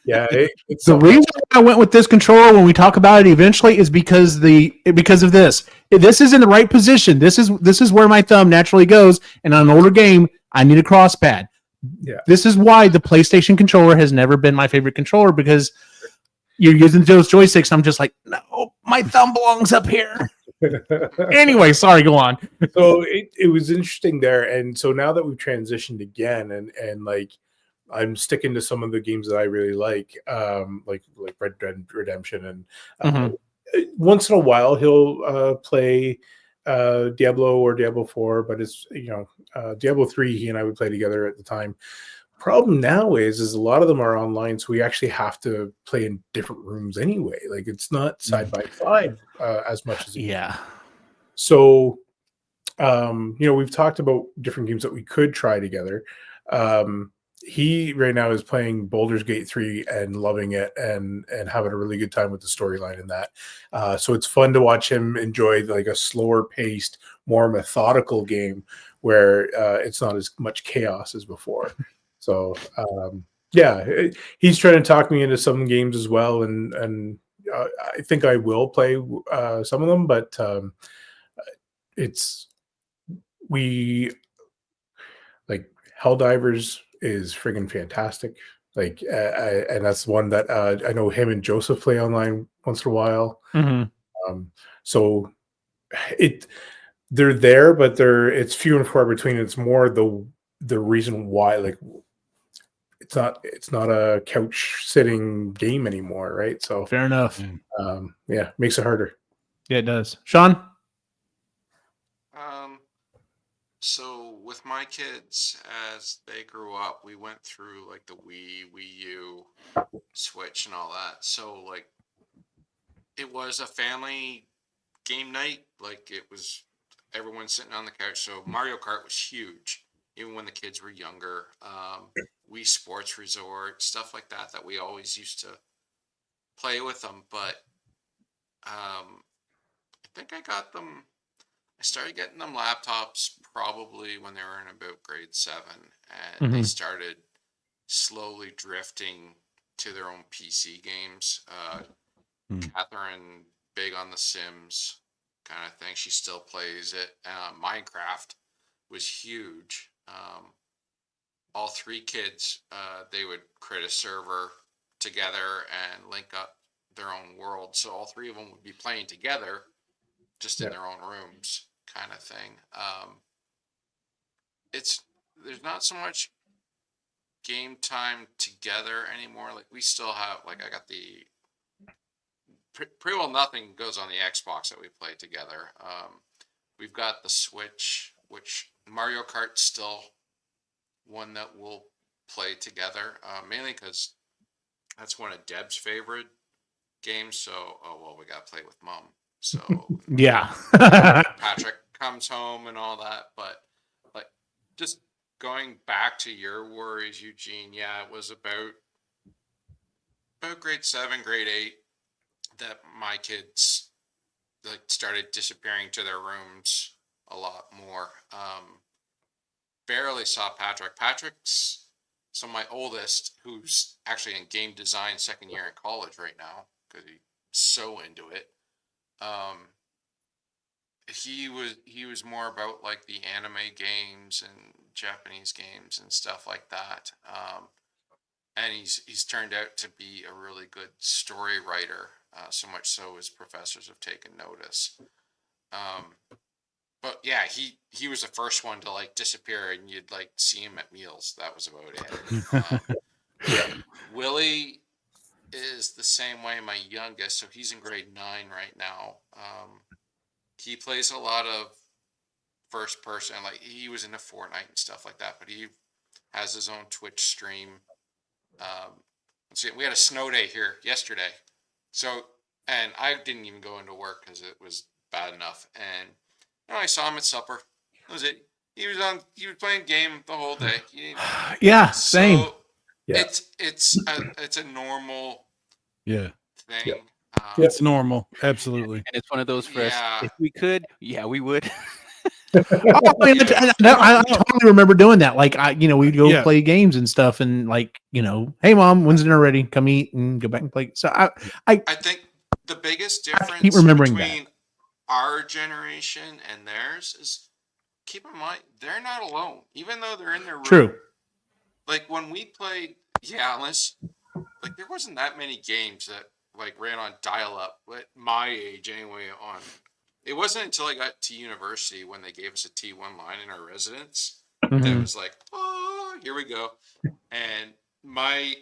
Yeah, it's the reason I went with this controller when we talk about it eventually is because of this. This is in the right position. This is where my thumb naturally goes, and on an older game, I need a cross pad. Yeah. This is why the PlayStation controller has never been my favorite controller, because you're using those joysticks. I'm just like, no, my thumb belongs up here. Anyway, sorry, go on. So it was interesting there. And so now that we've transitioned again and like I'm sticking to some of the games that I really like Red Dead Redemption, and once in a while he'll play Diablo or Diablo 4, but it's Diablo 3 he and I would play together at the time. Problem now is a lot of them are online, so we actually have to play in different rooms anyway. Like it's not side by side as much as so we've talked about different games that we could try together. He right now is playing Baldur's Gate 3 and loving it and having a really good time with the storyline in that. So it's fun to watch him enjoy like a slower paced, more methodical game where it's not as much chaos as before. So he's trying to talk me into some games as well, and I think I will play some of them, but Helldivers is friggin' fantastic. Like, and that's one that I know him and Joseph play online once in a while. So they're there, but it's few and far between. It's more the reason why, like, it's not a couch sitting game anymore, right? So fair enough. Makes it harder. Yeah, it does. Sean? So with my kids, as they grew up, we went through like the Wii U, Switch, and all that. So like, it was a family game night. Like it was everyone sitting on the couch. So Mario Kart was huge, even when the kids were younger. Wii Sports Resort, stuff like that we always used to play with them. But I think I started getting them laptops probably when they were in about grade 7, and they started slowly drifting to their own PC games. Catherine, big on The Sims kind of thing. She still plays it. Minecraft was huge. All 3 kids, they would create a server together and link up their own world. So all 3 of them would be playing together, just in their own rooms, kind of thing. There's not so much game time together anymore. Like we still have, like I got the pretty well nothing goes on the Xbox that we play together. We've got the Switch, which Mario Kart's still one that we'll play together, mainly because that's one of Deb's favorite games. So, we got to play with Mom. So, Yeah. Patrick comes home and all that. But, like, just going back to your worries, Eugene, yeah, it was about grade 7, grade 8 that my kids like started disappearing to their rooms a lot more. Barely saw Patrick. Patrick's my oldest, who's actually in game design second year in college right now because he's so into it. He was more about like the anime games and Japanese games and stuff like that. And he's turned out to be a really good story writer. So much so his professors have taken notice. But yeah, he was the first one to like disappear, and you'd like see him at meals. That was about it. Willie is the same way. My youngest, so he's in grade 9 right now. He plays a lot of first person, like he was into Fortnite and stuff like that. But he has his own Twitch stream. Let's see, we had a snow day here yesterday, and I didn't even go into work because it was bad enough. And I saw him at supper. That was it. He was playing game the whole day. Yeah, same. So yeah. It's a normal thing. Yeah. It's normal, absolutely. And it's one of those for us. If we could, we would. I totally remember doing that. Like we'd go play games and stuff, and like, hey Mom, when's dinner ready? Come eat and go back and play. So I think the biggest difference keep remembering between our generation and theirs is, keep in mind, they're not alone, even though they're in their room. True. Like when we played, unless like there wasn't that many games that like ran on dial-up at my age anyway. It wasn't until I got to university when they gave us a T1 line in our residence that it was like, oh, here we go. And my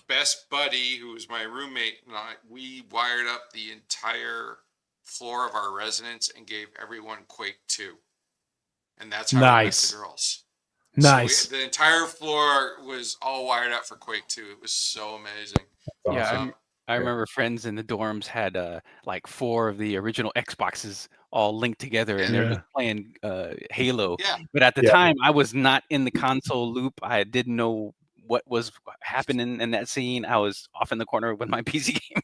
best buddy, who was my roommate, and we wired up the entire floor of our residence and gave everyone Quake 2. And that's how we met the girls. Nice. So the entire floor was all wired up for Quake 2. It was so amazing. Yeah, I remember friends in the dorms had like 4 of the original Xboxes all linked together, and they're just playing Halo. Yeah. But at the time, I was not in the console loop. I didn't know what was happening in that scene. I was off in the corner with my PC game.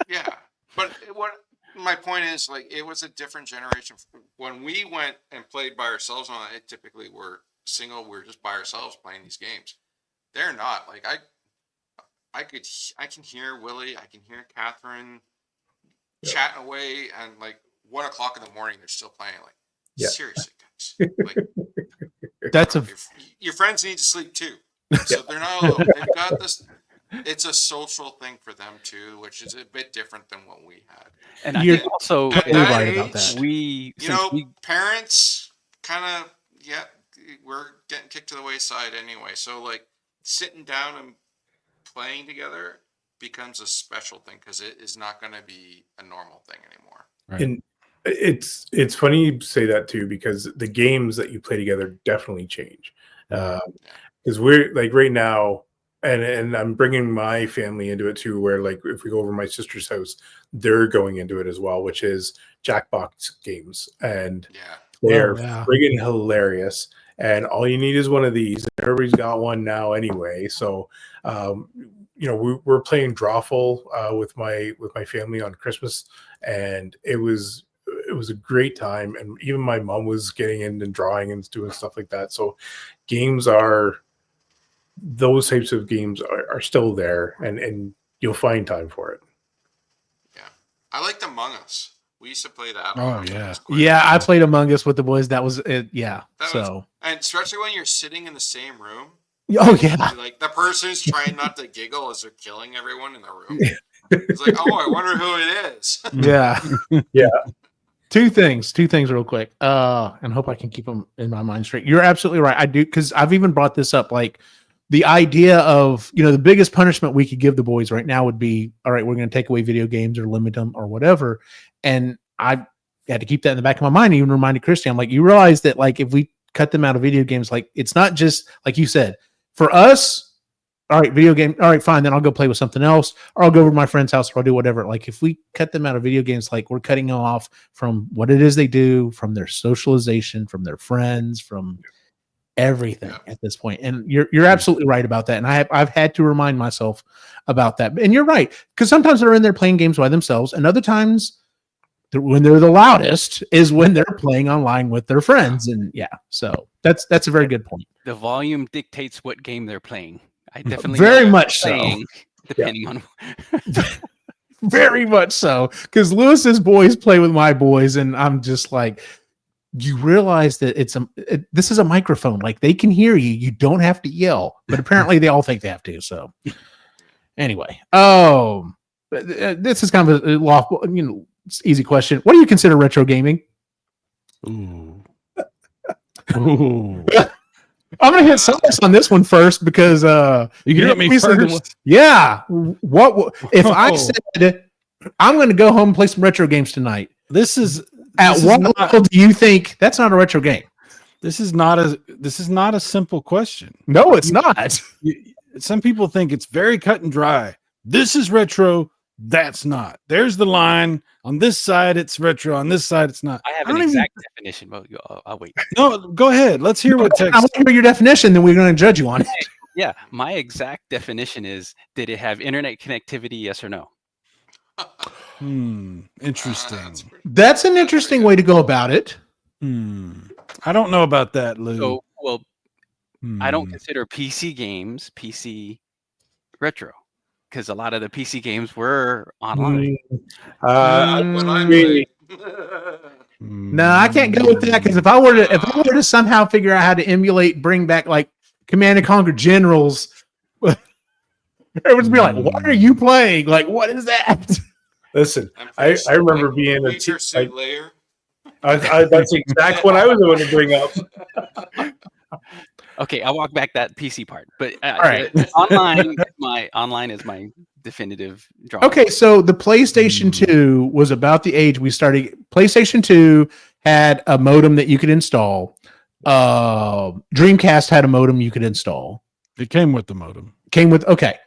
Yeah, but what my point is, like, it was a different generation. When we went and played by ourselves on it, typically we're single. We're just by ourselves playing these games. They're not. Like I can hear Willie. I can hear Catherine chatting away, and like 1 o'clock in the morning, they're still playing. Like, seriously, guys. Like, your friends need to sleep too. So they're not alone. They've got this. It's a social thing for them too, which is a bit different than what we had. And you're also right about that. Parents kind of we're getting kicked to the wayside anyway. So like sitting down and playing together becomes a special thing because it is not going to be a normal thing anymore. Right. And it's funny you say that too, because the games that you play together definitely change. Because we're like right now, and I'm bringing my family into it too, where like if we go over my sister's house, they're going into it as well, which is Jackbox games, and they're friggin' hilarious. And all you need is one of these. Everybody's got one now anyway. So, we're playing Drawful with my family on Christmas, and it was a great time. And even my mom was getting in and drawing and doing stuff like that. So, those types of games are still there, and you'll find time for it. Yeah, I liked Among Us. We used to play that. Oh yeah, yeah. I played Among Us with the boys. That was it. Yeah. And especially when you're sitting in the same room. Oh yeah. Like the person's trying not to giggle as they're killing everyone in the room. It's like, oh, I wonder who it is. Yeah. Yeah. Two things real quick. And hope I can keep them in my mind straight. You're absolutely right. I do, because I've even brought this up. Like the idea of, the biggest punishment we could give the boys right now would be, all right, we're going to take away video games or limit them or whatever. And I had to keep that in the back of my mind. Even reminded Christy, I'm like, you realize that like if we cut them out of video games, like it's not just like you said, for us, all right, video game. All right, fine. Then I'll go play with something else, or I'll go over to my friend's house, or I'll do whatever. Like if we cut them out of video games, like we're cutting them off from what it is they do, from their socialization, from their friends, from everything at this point. And you're absolutely right about that. And I've had to remind myself about that. And you're right, because sometimes they're in there playing games by themselves, and other times when they're the loudest is when they're playing online with their friends. And so that's a very good point. The volume dictates what game they're playing. I definitely very much so. Depending on very much so, because Lewis's boys play with my boys, and I'm just like, you realize that this is a microphone, like they can hear you. You don't have to yell, but apparently they all think they have to. So anyway, this is kind of a easy question. What do you consider retro gaming? Ooh. I'm gonna hit Cyrus on this one first because you can hit me first. Yeah. What if I said I'm gonna go home and play some retro games tonight? At what level do you think that's not a retro game? This is not a simple question. No, it's not. Some people think it's very cut and dry. This is retro. That's not. There's the line. On this side, it's retro. On this side, it's not. I have an exact definition, but I'll wait. No, go ahead. Let's hear what text. I want to hear your definition, then we're going to judge you on it. Yeah, my exact definition is: did it have internet connectivity? Yes or no? Interesting. That's an interesting way to go about it. I don't know about that, Lou. So, I don't consider PC games retro, because a lot of the PC games were online. No, I can't go with that, because if I were to somehow figure out how to bring back like Command and Conquer Generals, everyone's be like, "What are you playing? Like, what is that?" Listen, I remember being a Feature suit layer. that's exactly what I was going to bring up. Okay, I'll walk back that PC part, but all right, online is my definitive draw. Okay, so the PlayStation 2 was about the age we started. PlayStation 2 had a modem that you could install. Dreamcast had a modem you could install. It came with the modem. Okay.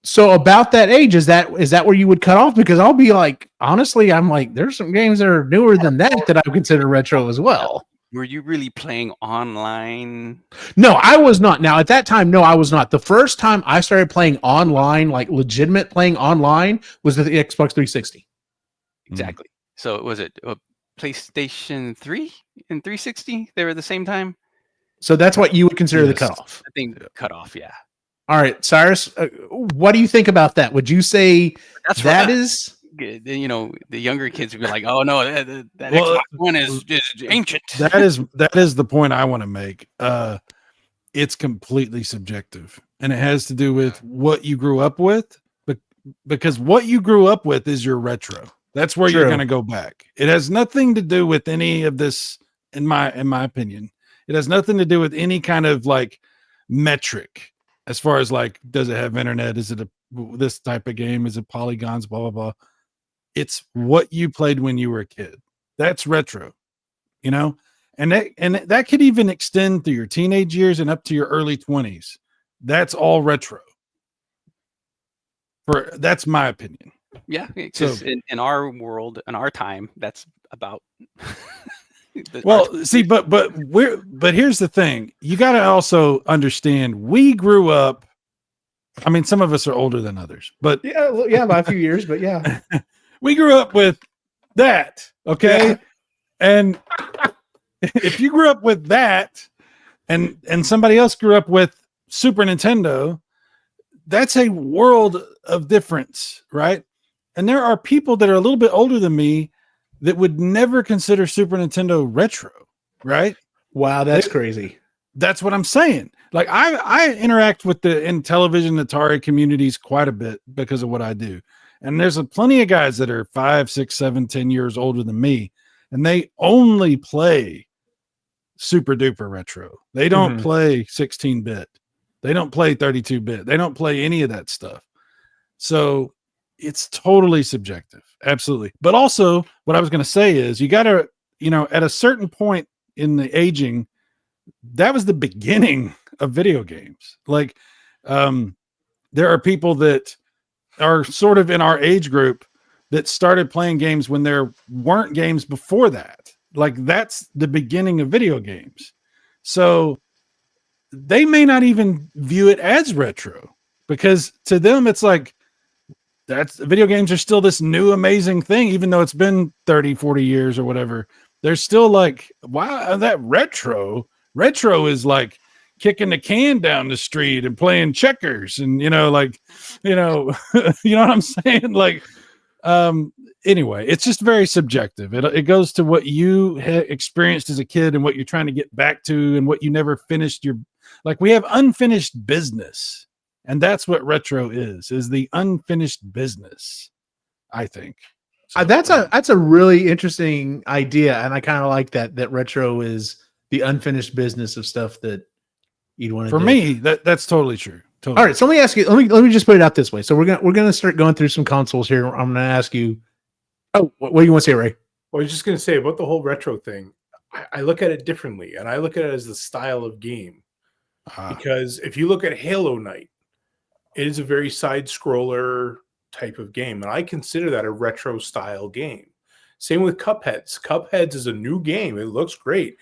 So about that age, is that where you would cut off? Because I'll be like, honestly, I'm like, there's some games that are newer than that I would consider retro as well. Were you really playing online? No, I was not. Now, at that time, no, I was not. The first time I started playing online, like legitimate playing online, was the Xbox 360. Exactly. So was it PlayStation 3 and 360? They were at the same time? So that's what you would consider the cutoff. I think cutoff, yeah. All right, Cyrus, what do you think about that? Would you say that is... The younger kids would be like, "Oh no, that Xbox One is ancient." That is the point I want to make. It's completely subjective, and it has to do with what you grew up with. But because what you grew up with is your retro. That's where you're going to go back. It has nothing to do with any of this, in my opinion. It has nothing to do with any kind of like metric as far as like, does it have internet? Is it this type of game? Is it polygons? Blah blah blah. It's what you played when you were a kid. That's retro, and that could even extend through your teenage years and up to your early 20s. That's all retro. That's my opinion. Yeah, because in our world, in our time, that's about. See, but here's the thing: you got to also understand. We grew up. I mean, some of us are older than others, but yeah, by a few years, but yeah. We grew up with that, okay? Yeah. And if you grew up with that and somebody else grew up with Super Nintendo, that's a world of difference, right? And there are people that are a little bit older than me that would never consider Super Nintendo retro, right? Wow, that's crazy. That's what I'm saying. Like I interact with the Intellivision Atari communities quite a bit because of what I do. And there's plenty of guys that are 5, 6, 7, 10 years older than me, and they only play super duper retro. They don't play 16-bit. They don't play 32-bit. They don't play any of that stuff. So it's totally subjective. Absolutely. But also what I was going to say is you got to, at a certain point in the aging, that was the beginning of video games. Like, there are people that are sort of in our age group that started playing games when there weren't games before that. Like, that's the beginning of video games. So they may not even view it as retro, because to them it's like, video games are still this new amazing thing, even though it's been 30, 40 years or whatever. They're still like, wow, that retro is like kicking the can down the street and playing checkers and, you know what I'm saying? Like, anyway, it's just very subjective. It goes to what you experienced as a kid and what you're trying to get back to and what you never finished like, we have unfinished business, and that's what retro is the unfinished business, I think. So, that's a really interesting idea, and I kind of like that retro is the unfinished business of stuff that you'd want to do. For me, that's totally true. Totally. All right, so let me ask you. Let me just put it out this way. So we're gonna start going through some consoles here. I'm gonna ask you. Oh, what do you want to say, Ray? Well, I was just gonna say about the whole retro thing. I look at it differently, and I look at it as the style of game. Because if you look at Halo Knight, it is a very side scroller type of game, and I consider that a retro style game. Same with Cupheads. Cupheads is a new game. It looks great,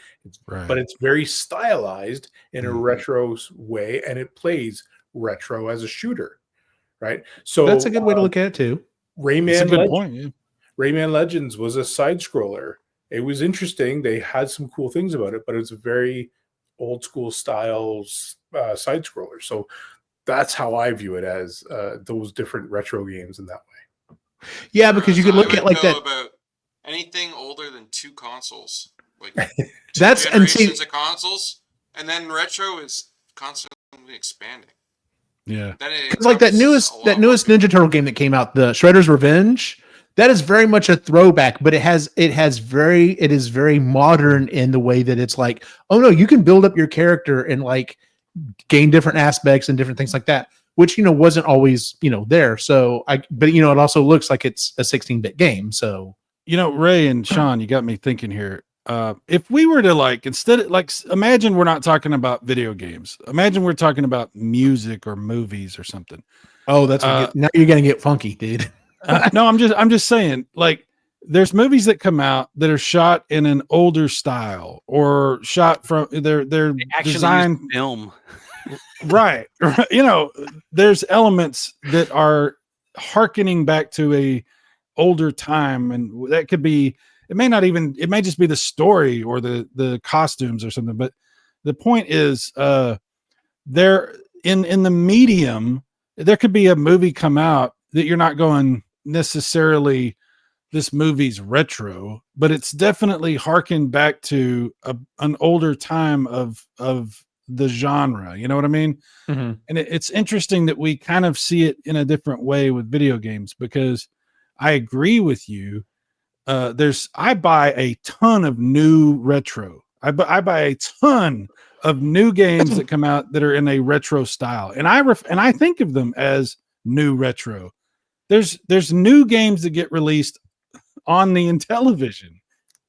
but it's very stylized in a retro way, and it plays retro as a shooter, right? So that's a good way to look at it too. Rayman Legends was a side scroller. It was interesting. They had some cool things about it, but it's a very old school styles side scroller. So that's how I view it, as those different retro games in that way. Yeah, because you could look at like that. About anything older than 2 consoles, like that's generations of consoles, and then retro is constantly expanding. Yeah, because like that newest Ninja Turtle game that came out, the Shredder's Revenge, that is very much a throwback, but it is very modern in the way that it's like, oh no, you can build up your character and like gain different aspects and different things like that, which wasn't always there. So but it also looks like it's a 16-bit game. So Ray and Sean, you got me thinking here. If we were to imagine we're not talking about video games. Imagine we're talking about music or movies or something. Oh, that's now you're gonna get funky, dude. No, I'm just saying, like, there's movies that come out that are shot in an older style or shot from their design film. Right. There's elements that are hearkening back to a older time, and that could be, it may just be the story or the costumes or something. But the point is, there in the medium, there could be a movie come out that you're not going necessarily, this movie's retro, but it's definitely harkened back to an older time of the genre. You know what I mean? Mm-hmm. And it's interesting that we kind of see it in a different way with video games, because I agree with you. I buy a ton of new retro. I buy a ton of new games that come out that are in a retro style, and I think of them as new retro. There's new games that get released on the Intellivision.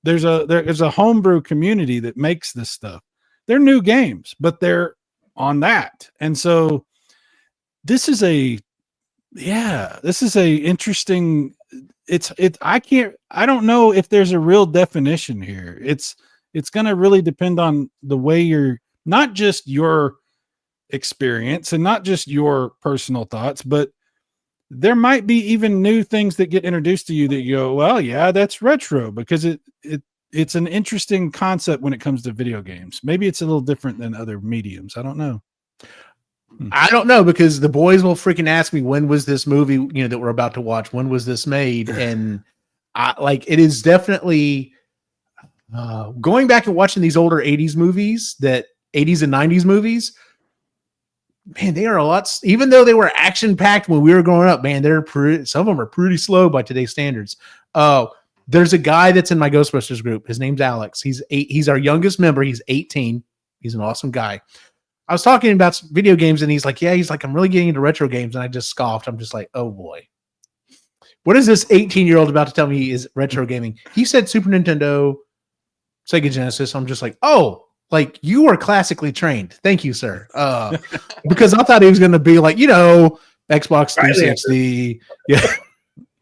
There's a homebrew community that makes this stuff. They're new games, but they're on that. And so this is a interesting, I don't know if there's a real definition here. It's going to really depend on the way not just your experience and not just your personal thoughts, but there might be even new things that get introduced to you that you go, well, yeah, that's retro, because it's an interesting concept when it comes to video games. Maybe it's a little different than other mediums. I don't know. I don't know, because the boys will freaking ask me, when was this movie, that we're about to watch? When was this made? And it is definitely going back and watching these older 80s movies, that 80s and 90s movies. Man, they are a lot. Even though they were action packed when we were growing up, man, some of them are pretty slow by today's standards. There's a guy that's in my Ghostbusters group. His name's Alex. He's our youngest member. He's 18. He's an awesome guy. I was talking about video games, and he's like, I'm really getting into retro games, and I just scoffed. I'm just like, oh boy, what is this 18-year-old about to tell me is retro gaming? He said Super Nintendo, Sega Genesis. I'm just like, oh, like you are classically trained. Thank you, sir. Because I thought he was going to be like, Xbox 360. Yeah.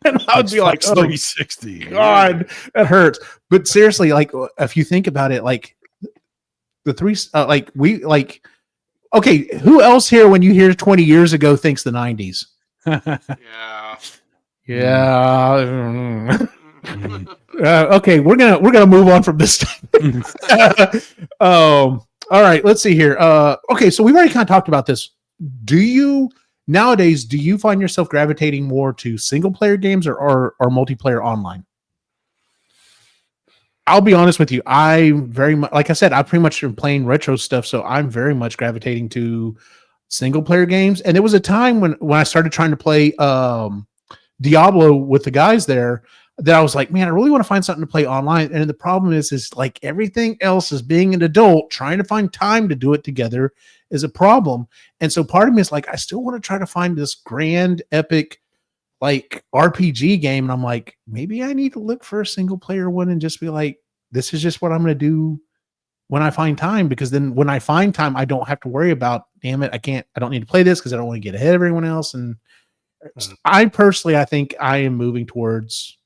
And I would be like, oh, 360. God, that hurts. But seriously, like, if you think about it, like the three, okay, who else here when you hear 20 years ago thinks the 90s? Yeah. Yeah. Okay, we're gonna move on from this. All right, let's see here. Okay, so we've already kind of talked about this. Do you find yourself gravitating more to single player games or multiplayer online? I'll be honest with you. I very much, like I said, I pretty much am playing retro stuff, so I'm very much gravitating to single player games. And there was a time when I started trying to play Diablo with the guys there that I was like, man, I really want to find something to play online. And the problem is like everything else is being an adult, trying to find time to do it together is a problem. And so part of me is like, I still want to try to find this grand, epic, like RPG game. And I'm like, maybe I need to look for a single player one and just be like, this is just what I'm going to do when I find time, because then when I find time, I don't have to worry about, damn it, I don't need to play this because I don't want to get ahead of everyone else. And I think I am moving towards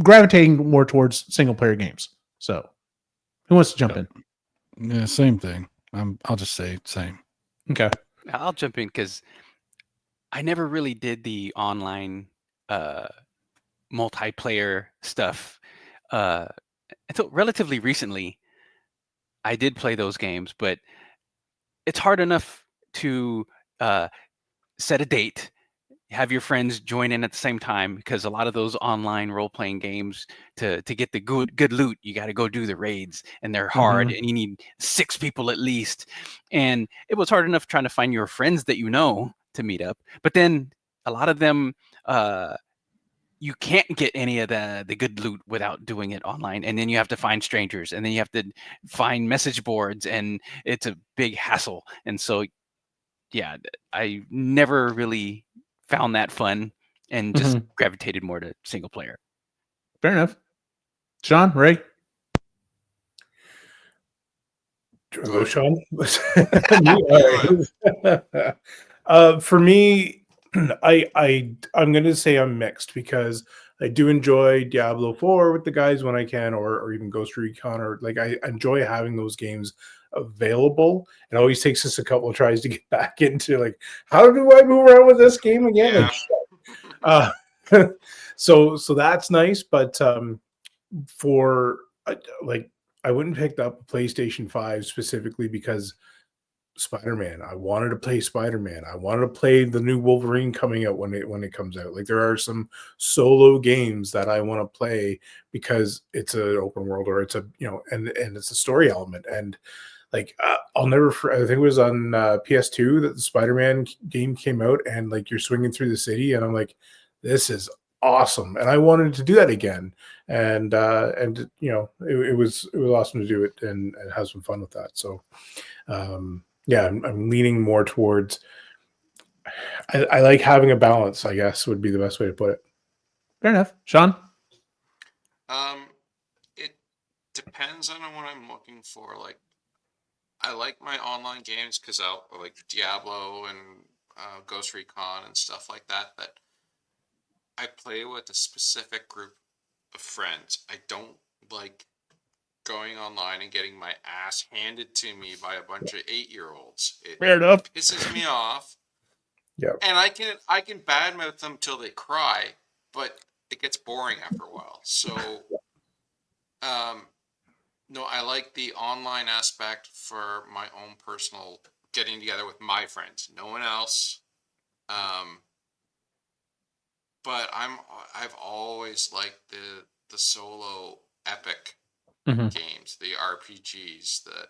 gravitating more towards single player games. So who wants to jump in? Yeah, same thing. I'll just say same. Okay. I'll jump in because I never really did the online multiplayer stuff until relatively recently. I did play those games, but it's hard enough to set a date, have your friends join in at the same time, because a lot of those online role-playing games, to get the good loot, you got to go do the raids, and they're hard, and you need 6 people at least. And it was hard enough trying to find your friends that to meet up. But then a lot of them, you can't get any of the good loot without doing it online, and then you have to find strangers, and then you have to find message boards, and it's a big hassle. And so, yeah, I never really found that fun, and just gravitated more to single player. Fair enough. Sean, Ray? Hello, Sean. For me, I'm going to say I'm mixed, because I do enjoy Diablo 4 with the guys when I can, or even Ghost Recon, or like I enjoy having those games available. It always takes us a couple of tries to get back into like, how do I move around with this game again? Yeah. So that's nice, but for like, I wouldn't pick up a PlayStation 5 specifically because Spider-Man. I wanted to play Spider-Man. I wanted to play the new Wolverine coming out when it comes out. Like, there are some solo games that I want to play because it's an open world, or it's a and it's a story element. And like, I'll never. I think it was on PS2 that the Spider-Man game came out, and like you're swinging through the city, and I'm like, this is awesome, and I wanted to do that again. And it was awesome to do it and have some fun with that. So. Yeah, I'm leaning more towards. I like having a balance, I guess, would be the best way to put it. Fair enough, Sean. It depends on what I'm looking for. Like, I like my online games because I like Diablo and Ghost Recon and stuff like that. That I play with a specific group of friends. I don't like going online and getting my ass handed to me by a bunch of 8-year-olds. Fair enough. Pisses me off. Yeah. And I can badmouth them till they cry, but it gets boring after a while. So, no, I like the online aspect for my own personal getting together with my friends, no one else. But I've always liked the solo epic games, the RPGs that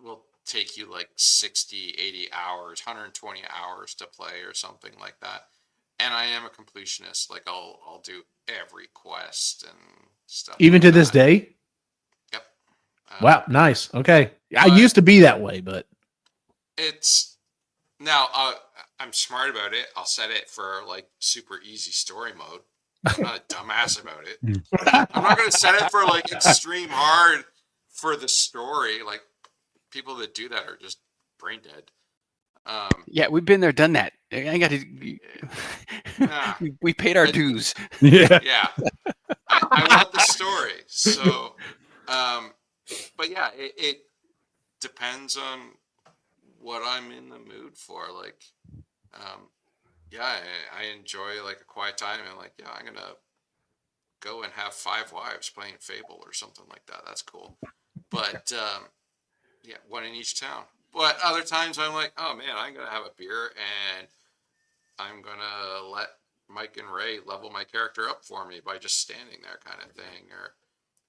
will take you like 60, 80 hours, 120 hours to play or something like that. And I am a completionist. Like, I'll do every quest and stuff. Even like to this that. day? Yep. Wow, nice. Okay. I but used to be that way, but it's now I'm smart about it. I'll set it for like super easy story mode. I'm not a dumbass about it. I'm not going to set it for like extreme hard for the story. Like people that do that are just brain dead. Yeah, we've been there, done that. I got to. Nah. We paid our dues. Yeah. Yeah. I want the story. So, but yeah, it depends on what I'm in the mood for. Like, yeah, I enjoy like a quiet time and like, yeah, I'm going to go and have 5 wives playing Fable or something like that. That's cool. But, yeah, one in each town. But other times I'm like, oh man, I'm going to have a beer and I'm going to let Mike and Ray level my character up for me by just standing there kind of thing, or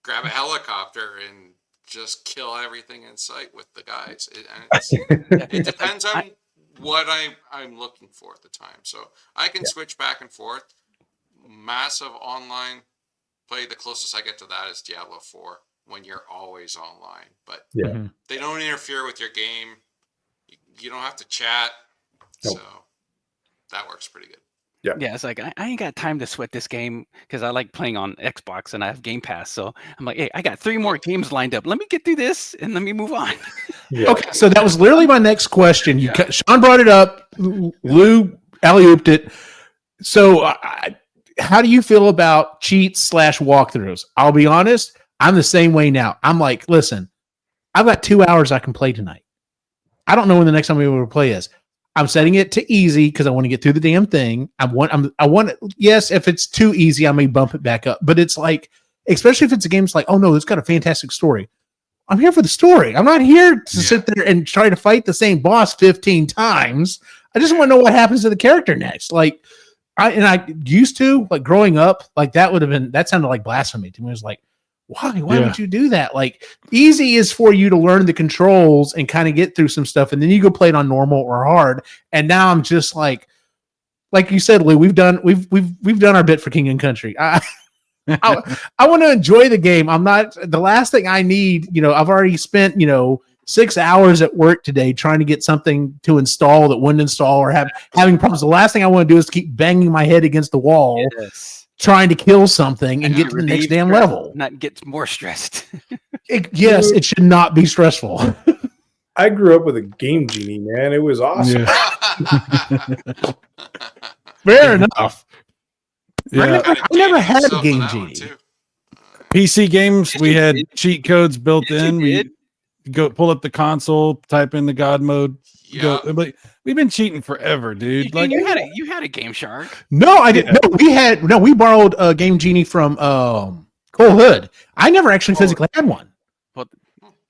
grab a helicopter and just kill everything in sight with the guys. It depends on what I'm looking for at the time. So I can switch back and forth. Massive online play. The closest I get to that is Diablo 4 when you're always online, but they don't interfere with your game. You don't have to chat. Nope. So that works pretty good. Yeah, it's like I ain't got time to sweat this game because I like playing on Xbox and I have Game Pass. So I'm like, hey, I got 3 more games lined up. Let me get through this and let me move on. Okay, so that was literally my next question. Sean brought it up. Lou alley-ooped it. So how do you feel about cheats / walkthroughs? I'll be honest, I'm the same way now. I'm like, listen, I've got 2 hours I can play tonight. I don't know when the next time we will play is. I'm setting it to easy because I want to get through the damn thing. I want yes, if it's too easy, I may bump it back up. But it's like, especially if it's a game that's like, oh no, it's got a fantastic story. I'm here for the story. I'm not here to sit there and try to fight the same boss 15 times. I just want to know what happens to the character next. Like, I used to, like, growing up, like, that sounded like blasphemy to me. It was like, why would you do that? Like, easy is for you to learn the controls and kind of get through some stuff, and then you go play it on normal or hard. And now I'm just like you said, Lou, we've done our bit for King and Country. I want to enjoy the game. I'm not the last thing I need. I've already spent 6 hours at work today trying to get something to install that wouldn't install, or having problems. The last thing I want to do is keep banging my head against the wall. Yes. Trying to kill something and get to the next damn level. Not get more stressed. It should not be stressful. I grew up with a Game Genie, man. It was awesome. Yeah. Fair enough. Yeah. I never had a Game Genie. PC games, we had cheat codes built in. We go pull up the console, type in the God mode. Go. We've been cheating forever, dude. Like you had a Game Shark. No, I didn't. No, we borrowed a Game Genie from Cole Hood. I never actually physically had one. Well,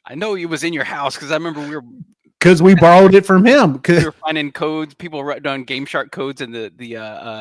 I know it was in your house because I remember because we borrowed it from him. We were finding codes. People wrote down Game Shark codes in the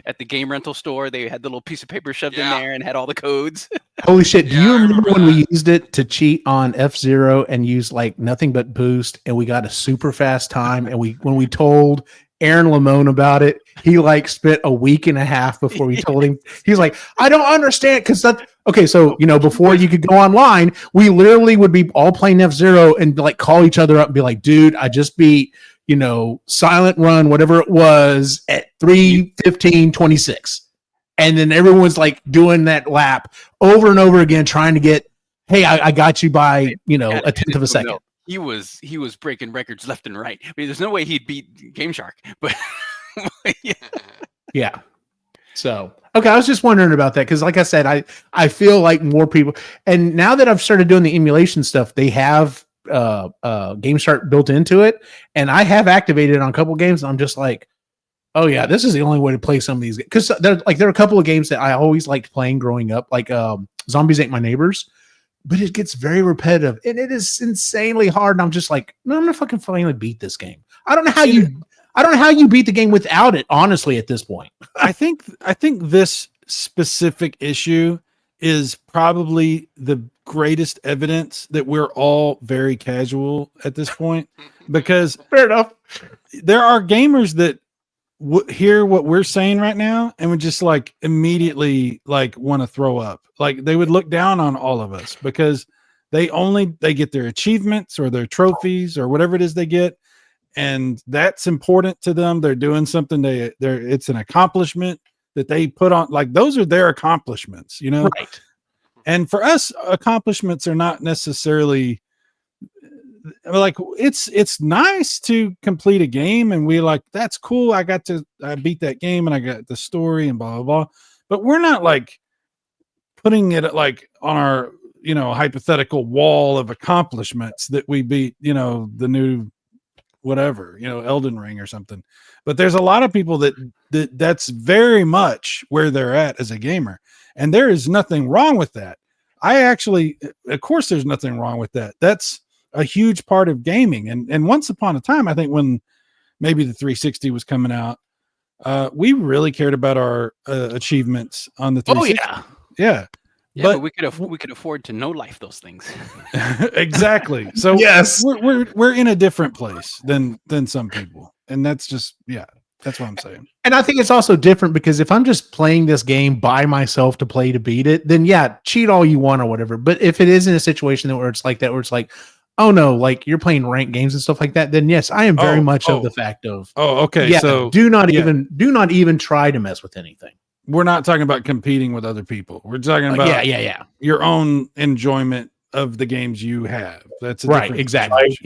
at the game rental store. They had the little piece of paper shoved in there and had all the codes. Holy shit! Do you remember when we used it to cheat on F-Zero and use like nothing but boost, and we got a super fast time? And when we told Aaron Lamone about it, he like spent a week and a half before we told him. He's like, I don't understand, because that. Okay, so before you could go online, we literally would be all playing F-Zero and like call each other up and be like, dude, I just beat Silent Run, whatever it was, at 3:15:26. And then everyone's like doing that lap over and over again, trying to get, hey, I got you by, a tenth of a second. He was breaking records left and right. I mean, there's no way he'd beat Game Shark, but yeah. So, okay, I was just wondering about that because, like I said, I feel like more people, and now that I've started doing the emulation stuff, they have Game Shark built into it, and I have activated it on a couple games, and I'm just like, oh yeah, this is the only way to play some of these, because there are a couple of games that I always liked playing growing up, like Zombies Ain't My Neighbors, but it gets very repetitive and it is insanely hard. And I'm just like, no, I'm gonna fucking finally beat this game. I don't know how you beat the game without it, honestly, at this point. I think this specific issue is probably the greatest evidence that we're all very casual at this point, because fair enough, there are gamers that hear what we're saying right now and would just like immediately like want to throw up. Like they would look down on all of us because They get their achievements or their trophies or whatever it is they get, and that's important to them. They're doing something. It's an accomplishment that they put on. Like those are their accomplishments, you know. Right. And for us, accomplishments are not necessarily like it's nice to complete a game, and we like that's cool. I beat that game, and I got the story, and blah blah blah. But we're not like putting it like on our hypothetical wall of accomplishments that we beat the new whatever Elden Ring or something. But there's a lot of people that's very much where they're at as a gamer, and there is nothing wrong with that. Of course there's nothing wrong with that. That's a huge part of gaming. And once upon a time, I think when maybe the 360 was coming out, we really cared about our achievements on the 360. Oh yeah. Yeah, but we could afford to no life those things. Exactly. So yes, we're in a different place than some people, and that's just that's what I'm saying. And I think it's also different because if I'm just playing this game by myself to beat it, then cheat all you want or whatever. But if it is in a situation where it's like that, where it's like, oh no, like you're playing ranked games and stuff like that, then yes, I am very much of the fact of okay. Yeah, so do not even try to mess with anything. We're not talking about competing with other people. We're talking about your own enjoyment of the games you have. That's right. Exactly.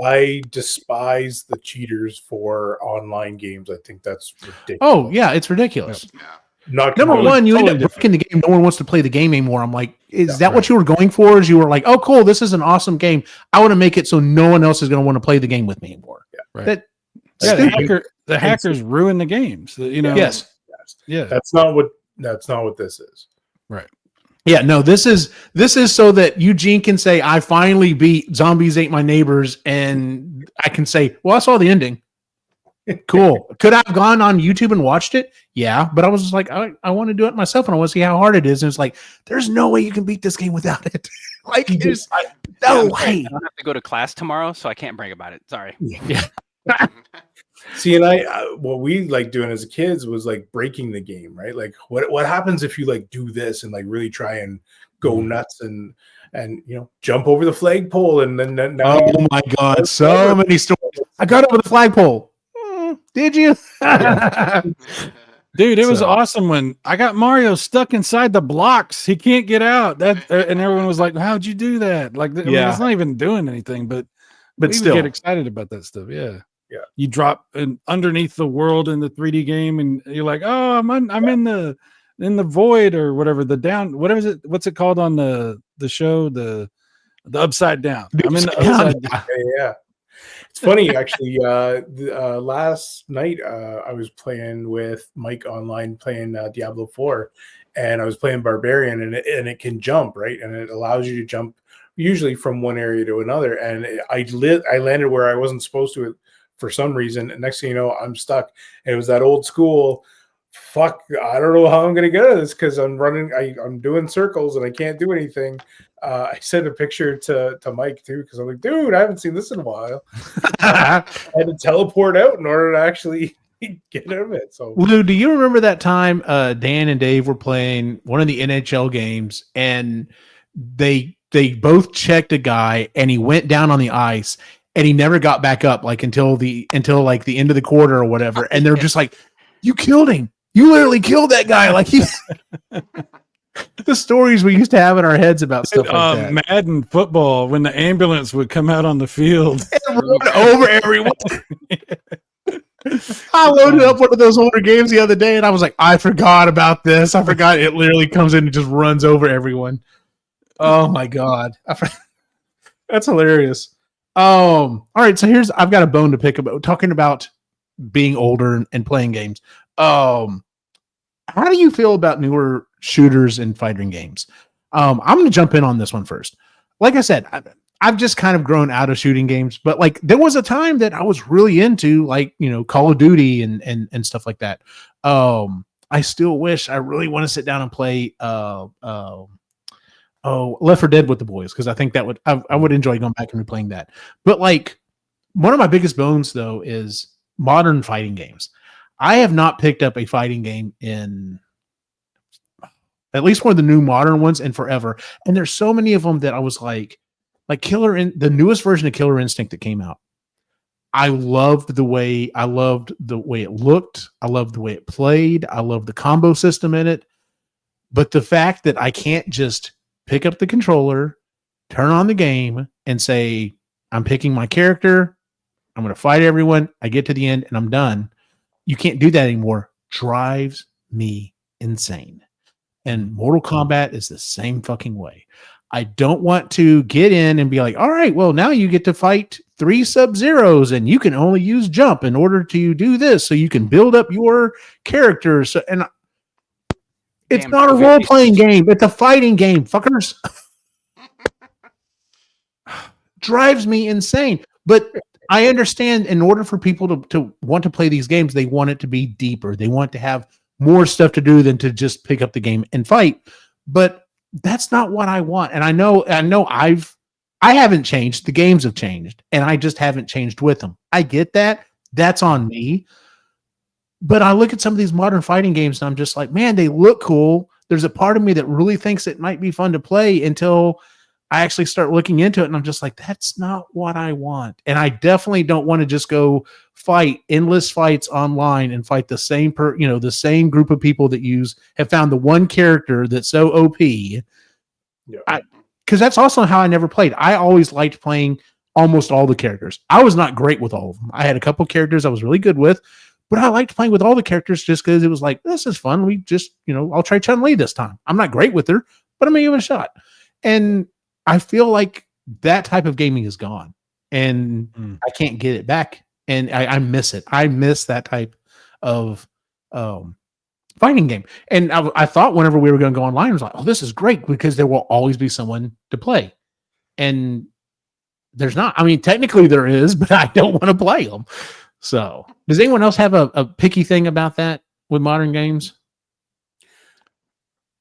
I despise the cheaters for online games. I think that's ridiculous. Oh yeah, it's ridiculous. Yeah. Not Number one, you totally end up breaking the game. No one wants to play the game anymore. I'm like, is that what you were going for? Is you were like, oh cool, this is an awesome game. I want to make it so no one else is going to want to play the game with me anymore. Yeah, right. The hackers ruin the games. Yes. Yeah, that's not what this is. Right. Yeah, no, this is so that Eugene can say, I finally beat Zombies Ate My Neighbors, and I can say, well, I saw the ending. Cool. Could I have gone on YouTube and watched it? Yeah, but I was just like, I want to do it myself, and I want to see how hard it is. And it's like, there's no way you can beat this game without it. Like, there's no way. I don't have to go to class tomorrow, so I can't brag about it. Sorry. Yeah. See, and what we like doing as kids was like breaking the game, right? Like, what happens if you like do this and like really try and go nuts and jump over the flagpole and then now oh my god, so many stories. I got over the flagpole. Did you? Dude, it was awesome when I got Mario stuck inside the blocks. He can't get out. And everyone was like, "How'd you do that?" Like, I mean, it's not even doing anything, but still get excited about that stuff. Yeah. Yeah, you drop underneath the world in the 3D game, and you're like, "Oh, I'm in the void or whatever. What's it called on the show? The upside down. I'm in the upside down." Yeah. It's funny actually. Last night I was playing with Mike online, playing Diablo 4, and I was playing Barbarian, and it can jump, right, and it allows you to jump usually from one area to another, and I landed where I wasn't supposed to. For some reason, and next thing you know, I'm stuck. And it was that old school, fuck, I don't know how I'm going to get out of this because I'm running, I'm doing circles and I can't do anything. I sent a picture to Mike too because I'm like, dude, I haven't seen this in a while. I had to teleport out in order to actually get out of it. So, Lou, do you remember that time Dan and Dave were playing one of the NHL games and they both checked a guy and he went down on the ice and he never got back up until like the end of the quarter or whatever. And they're just like, you killed him. You literally killed that guy. Like the stories we used to have in our heads about stuff like that. Madden football, when the ambulance would come out on the field and run over everyone. I loaded up one of those older games the other day and I was like, I forgot about this. I forgot it literally comes in and just runs over everyone. Oh my God. That's hilarious. All right, so I've got a bone to pick about talking about being older and playing games. How do you feel about newer shooters and fighting games? I'm going to jump in on this one first. Like I said, I've just kind of grown out of shooting games, but like there was a time that I was really into Call of Duty and stuff like that. I still wish I really want to sit down and play Left 4 Dead with the boys, because I think that I would enjoy going back and replaying that. But like one of my biggest bones though is modern fighting games. I have not picked up a fighting game in at least one of the new modern ones in forever. And there's so many of them that I was like, Like the newest version of Killer Instinct that came out. I loved the way it looked. I loved the way it played. I loved the combo system in it. But the fact that I can't just pick up the controller, turn on the game, and say, I'm picking my character, I'm going to fight everyone, I get to the end, and I'm done. You can't do that anymore. Drives me insane. And Mortal Kombat is the same fucking way. I don't want to get in and be like, all right, well, now you get to fight 3 Sub-Zeros and you can only use jump in order to do this so you can build up your characters. So, and it's not a role-playing game. It's a fighting game, fuckers. Drives me insane. But I understand in order for people to want to play these games, they want it to be deeper. They want to have more stuff to do than to just pick up the game and fight. But that's not what I want. And I know I haven't changed. The games have changed and I just haven't changed with them. I get that. That's on me. But I look at some of these modern fighting games and I'm just like, man, they look cool. There's a part of me that really thinks it might be fun to play until I actually start looking into it. And I'm just like, that's not what I want. And I definitely don't want to just go fight endless fights online and fight the same the same group of people that have found the one character that's so OP. Yeah. Because that's also how I never played. I always liked playing almost all the characters. I was not great with all of them. I had a couple characters I was really good with, but I liked playing with all the characters just because it was like, this is fun. We just, I'll try Chun-Li this time. I'm not great with her, but I'm going to give it a shot. And I feel like that type of gaming is gone and I can't get it back. And I miss it. I miss that type of fighting game. And I thought whenever we were going to go online, I was like, oh, this is great because there will always be someone to play. And there's not. I mean, technically there is, but I don't want to play them. So does anyone else have a picky thing about that with modern games?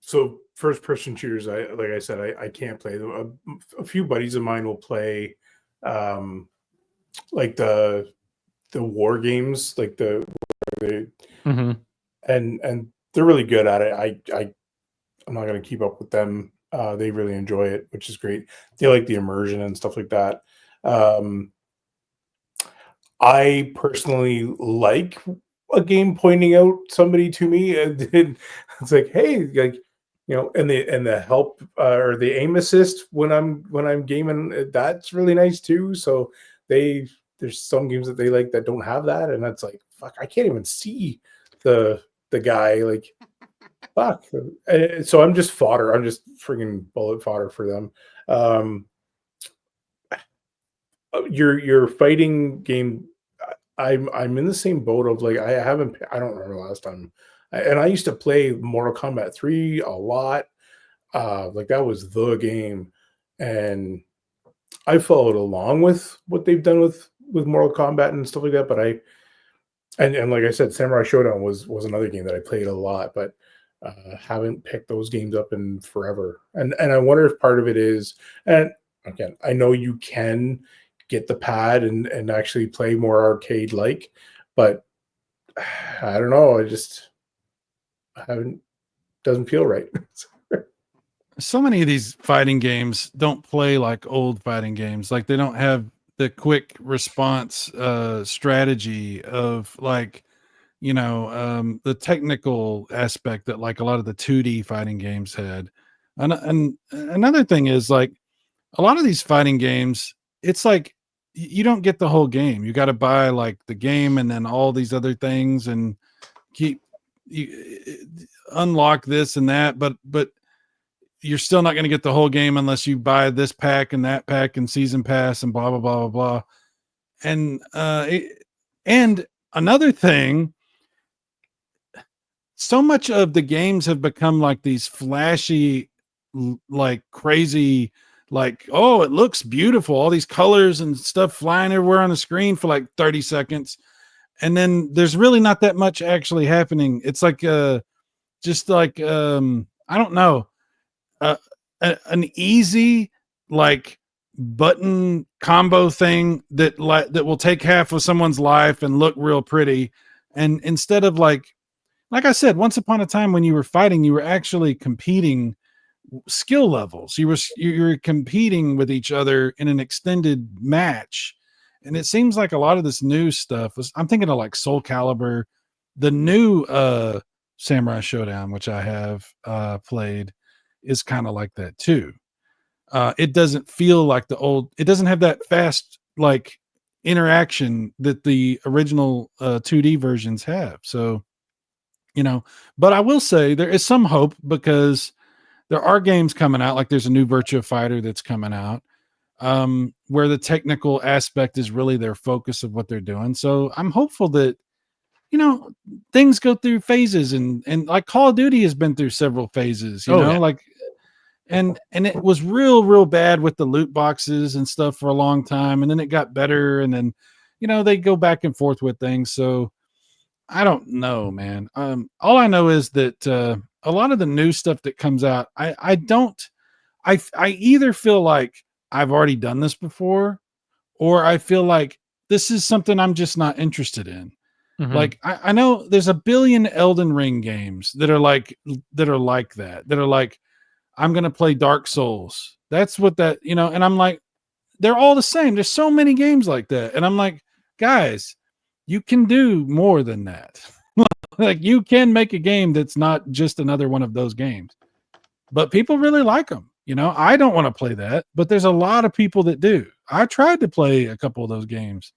So first person shooters, like I said, I can't play them. A few buddies of mine will play like the war games, like and they're really good at it. I'm not going to keep up with them. They really enjoy it, which is great. They like the immersion and stuff like that. I personally like a game pointing out somebody to me, and it's like, hey, like, and the help or the aim assist when I'm gaming, that's really nice too. So there's some games that they like that don't have that, and that's like, fuck, I can't even see the guy, like, fuck. So I'm just fodder. I'm just friggin' bullet fodder for them. Your fighting game, I'm in the same boat of like, I don't remember the last time. And I used to play Mortal Kombat 3 a lot. Like that was the game. And I followed along with what they've done with Mortal Kombat and stuff like that. But and like I said, Samurai Showdown was another game that I played a lot, but haven't picked those games up in forever. And I wonder if part of it is, and again, I know you can get the pad and actually play more arcade like, but I don't know. Doesn't feel right. So many of these fighting games don't play like old fighting games. Like they don't have the quick response strategy of like, the technical aspect that like a lot of the 2D fighting games had. And another thing is like a lot of these fighting games, it's like you don't get the whole game. You got to buy like the game and then all these other things and unlock this and that, but you're still not going to get the whole game unless you buy this pack and that pack and season pass and blah blah blah blah blah. And and another thing, so much of the games have become like these flashy, like crazy, like, oh, it looks beautiful, all these colors and stuff flying everywhere on the screen for like 30 seconds. And then there's really not that much actually happening. It's like just like I don't know, an easy like button combo thing that will take half of someone's life and look real pretty. And instead of like I said, once upon a time when you were fighting, you were actually competing skill levels. You're competing with each other in an extended match. And it seems like a lot of this new stuff I'm thinking of like Soul Calibur, the new Samurai Showdown, which I have played, is kind of like that too. It doesn't feel like it doesn't have that fast like interaction that the original 2D versions have. So, but I will say there is some hope because there are games coming out, like there's a new Virtua Fighter that's coming out, where the technical aspect is really their focus of what they're doing. So I'm hopeful that, things go through phases and like Call of Duty has been through several phases, like, and it was real bad with the loot boxes and stuff for a long time. And then it got better. And then, they go back and forth with things. So I don't know, man. All I know is that, a lot of the new stuff that comes out, I either feel like I've already done this before, or I feel like this is something I'm just not interested in. Mm-hmm. Like I know there's a billion Elden Ring games that are like that, I'm going to play Dark Souls. That's what and I'm like, they're all the same. There's so many games like that. And I'm like, guys, you can do more than that. Like you can make a game that's not just another one of those games, but people really like them. I don't want to play that, but there's a lot of people that do. I tried to play a couple of those games.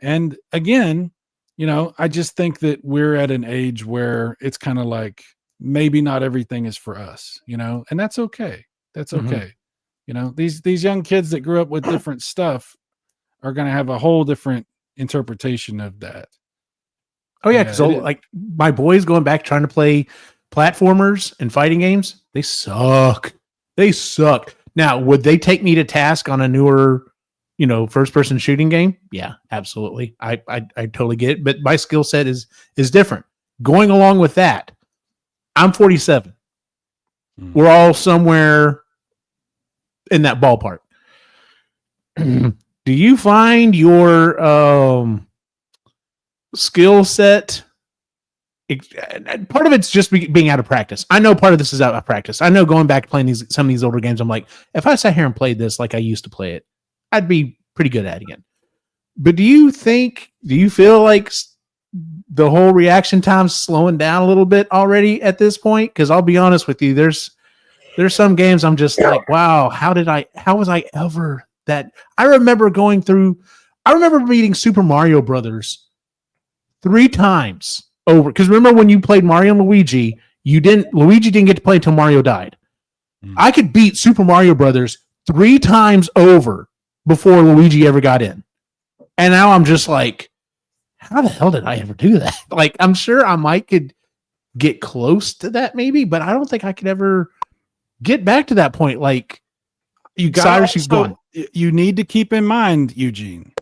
And again, I just think that we're at an age where it's kind of like, maybe not everything is for us, and that's okay. That's okay. Mm-hmm. These young kids that grew up with different stuff are going to have a whole different interpretation of that. Oh yeah, because like my boys going back trying to play platformers and fighting games, they suck. Now, would they take me to task on a newer, first-person shooting game? Yeah, absolutely. I totally get it. But my skill set is different. Going along with that, I'm 47. Mm. We're all somewhere in that ballpark. Do you find your skill set, part of it's just being out of practice? I know part of this is out of practice. I know going back to playing some of these older games, I'm like, if I sat here and played this like I used to play it, I'd be pretty good at it again. But do you feel like the whole reaction time's slowing down a little bit already at this point? Because I'll be honest with you, there's some games I'm just like, wow, how was I ever that? I remember beating Super Mario Brothers 3 times over. Because remember when you played Mario and Luigi didn't get to play until Mario died. I could beat Super Mario Brothers 3 times over before Luigi ever got in. And now I'm just like, how the hell did I ever do that? Like, I'm sure I could get close to that maybe, but I don't think I could ever get back to that point. Like, Cyrus, you've gone. You need to keep in mind, Eugene,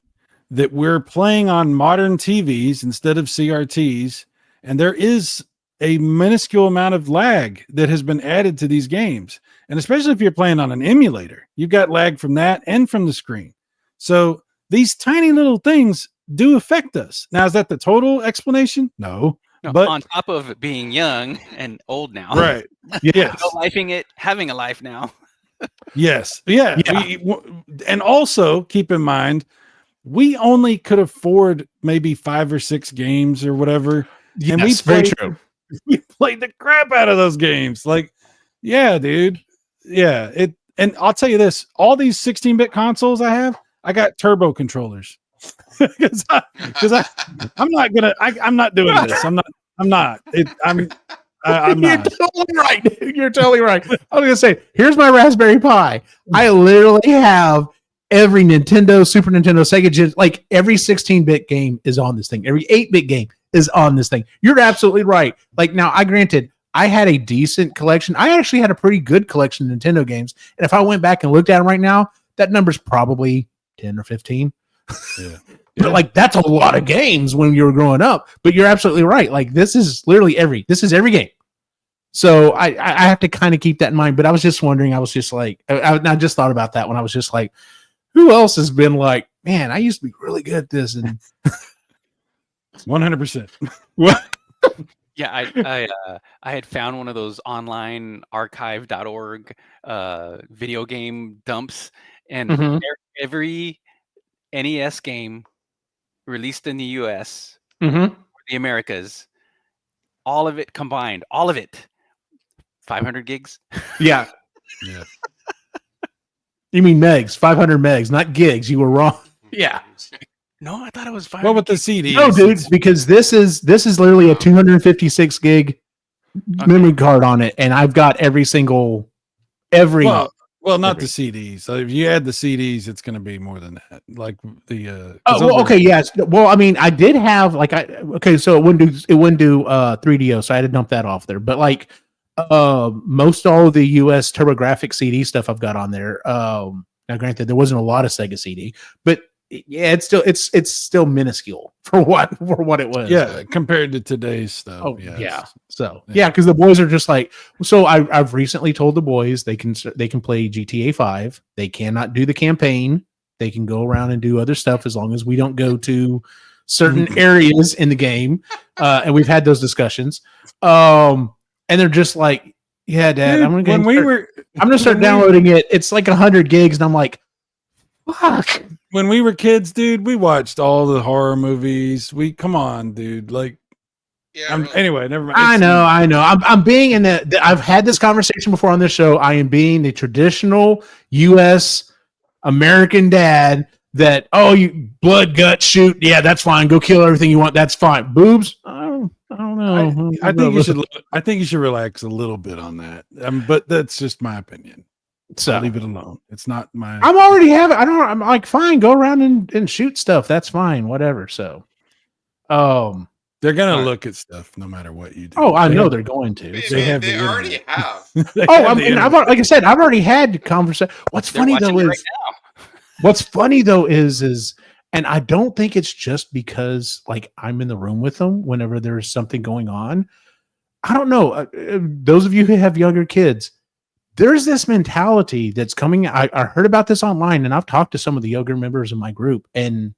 that we're playing on modern TVs instead of CRTs, and there is a minuscule amount of lag that has been added to these games. And especially if you're playing on an emulator, you've got lag from that and from the screen. So these tiny little things do affect us. Now, is that the total explanation? No, but on top of it being young and old now, right? Yes, lifing it, having a life now. Yes, yeah. And also keep in mind, we only could afford maybe 5 or 6 games or whatever. Yes, and very true. We played the crap out of those games. Like, yeah, dude. Yeah. And I'll tell you this, all these 16-bit consoles I have, I got turbo controllers. Because I'm not doing this. I'm not. You're totally right. Dude. You're totally right. I was gonna say, here's my Raspberry Pi. I literally have every Nintendo, Super Nintendo, Sega, like every 16-bit game is on this thing. Every 8-bit game is on this thing. You're absolutely right. Like, now, granted, I had a decent collection. I actually had a pretty good collection of Nintendo games. And if I went back and looked at them right now, that number's probably 10 or 15. Yeah. But like, that's a lot of games when you were growing up. But you're absolutely right. Like, this is literally every game. So I have to kind of keep that in mind. But I was just wondering, I was just like, I just thought about that when I was just like, who else has been like, man, I used to be really good at this? And 100%. Yeah, I had found one of those online archive.org video game dumps, and Mhm. every NES game released in the US Mhm. or the Americas, all of it combined, all of it, 500 gigs. Yeah. Yeah. You mean megs, 500 megs, not gigs. You were wrong. Yeah. No, I thought it was 500 Well, with the gigs. CDs, No, dude, it's- because this is literally a 256 gig memory card on it, and I've got every. well, not every- the CDs. So if you add the CDs, it's going to be more than that. Like the 'cause Oh, those well, are- okay, yes. Well, I mean, I did have so it wouldn't do 3DO, so I had to dump that off there. But like most all of the US TurboGrafx CD stuff I've got on there. Now granted there wasn't a lot of Sega CD, but yeah, it's still minuscule for what it was. Yeah, compared to today's stuff. Oh yes. yeah. So Yeah. yeah, because the boys are just like. So I've recently told the boys they can play GTA 5. They cannot do the campaign. They can go around and do other stuff as long as we don't go to certain areas in the game. And we've had those discussions. And they're just like, yeah, Dad, Dude, I'm gonna start when downloading it. It's like 100 gigs, and I'm like, fuck. when we were kids, dude, we watched all the horror movies. Come on, dude. Like, Yeah, really. anyway, never mind. I know. I'm being in I've had this conversation before on this show. I am being the traditional U.S. American dad that, oh, you blood, gut, shoot. Yeah, that's fine. Go kill everything you want. That's fine. Boobs? I don't know. I think you should. I think you should relax a little bit on that. But that's just my opinion. So I'll leave it alone. It's not my. I'm already having. I'm like, fine. Go around and shoot stuff. That's fine. Whatever. So, they're gonna look at stuff no matter what you do. Oh, I know they're going to. They already have. Like I said, I've already had conversation. What's They're funny watching though it is right now. what's funny though is, and I don't think it's just because like I'm in the room with them whenever there's something going on. I don't know. Those of you who have younger kids, there's this mentality that's coming. I heard about this online, and I've talked to some of the younger members of my group, and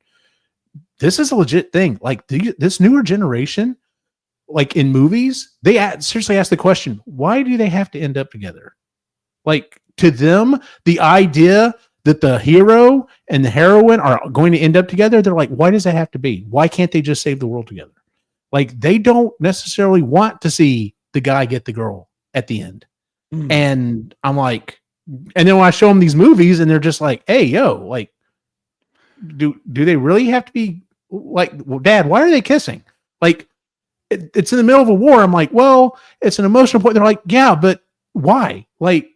this is a legit thing. Like this newer generation, like in movies, they seriously ask the question, why do they have to end up together? Like to them, the idea that the hero and the heroine are going to end up together, they're like, why does that have to be? Why can't they just save the world together? Like they don't necessarily want to see the guy get the girl at the end. And I'm like, and then when I show them these movies and they're just like, hey, yo, like, do they really have to be like, well, Dad, why are they kissing? Like, it's in the middle of a war. I'm like, well, it's an emotional point. They're like, yeah, but why? Like,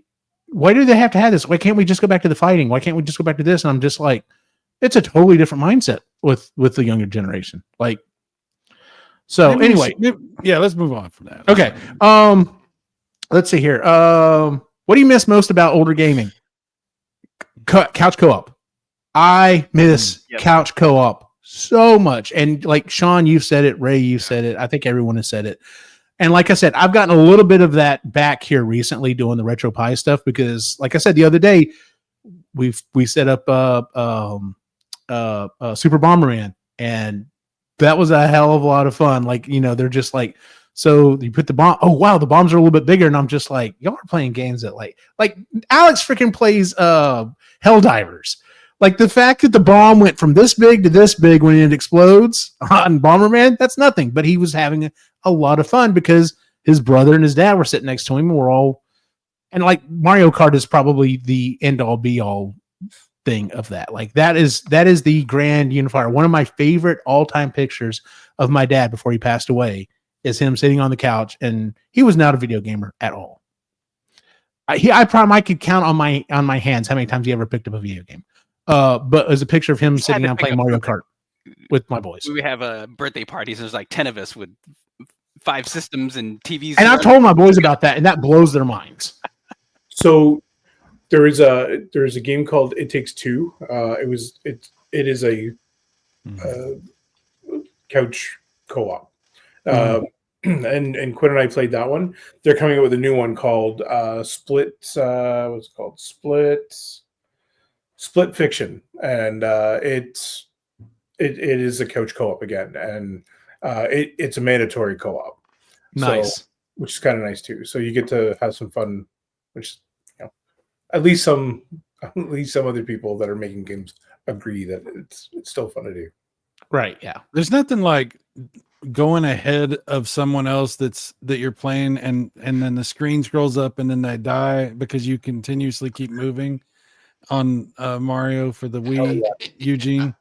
why do they have to have this? Why can't we just go back to the fighting? Why can't we just go back to this? And I'm just like, it's a totally different mindset with the younger generation. Like, so anyway, yeah, let's move on from that. Okay. Let's see here. What do you miss most about older gaming? Couch co-op. I miss couch co-op so much. And like Sean, you've said it. Ray, you've said it. I think everyone has said it. And like I said, I've gotten a little bit of that back here recently doing the Retro Pie stuff because, like I said the other day, we set up Super Bomberman, and that was a hell of a lot of fun. Like, you know, they're just like, so you put the bomb. Oh wow, the bombs are a little bit bigger, and I'm just like, y'all are playing games that like Alex freaking plays Helldivers. Like the fact that the bomb went from this big to this big when it explodes on Bomberman, that's nothing. But he was having a lot of fun because his brother and his dad were sitting next to him. And we're all, and like Mario Kart is probably the end all be all thing of that. Like that is the grand unifier. One of my favorite all time pictures of my dad before he passed away is him sitting on the couch, and he was not a video gamer at all. I could count on my hands how many times he ever picked up a video game. But as a picture of him sitting down playing Mario Kart with my boys. We have birthday parties. There's like 10 of us with 5 systems and TVs. And I've told my boys about that, and that blows their minds. So there's a game called It Takes Two. It is a couch co-op. And Quinn and I played that one. They're coming out with a new one called Split. What's it called? Split Fiction, and it is a couch co-op again, and it's a mandatory co-op. Nice. So, which is kind of nice too. So you get to have some fun, which at least some other people that are making games agree that it's still fun to do. Right. Yeah. There's nothing like going ahead of someone else that you're playing, and then the screen scrolls up and then they die because you continuously keep moving on Mario for the Wii. Eugene.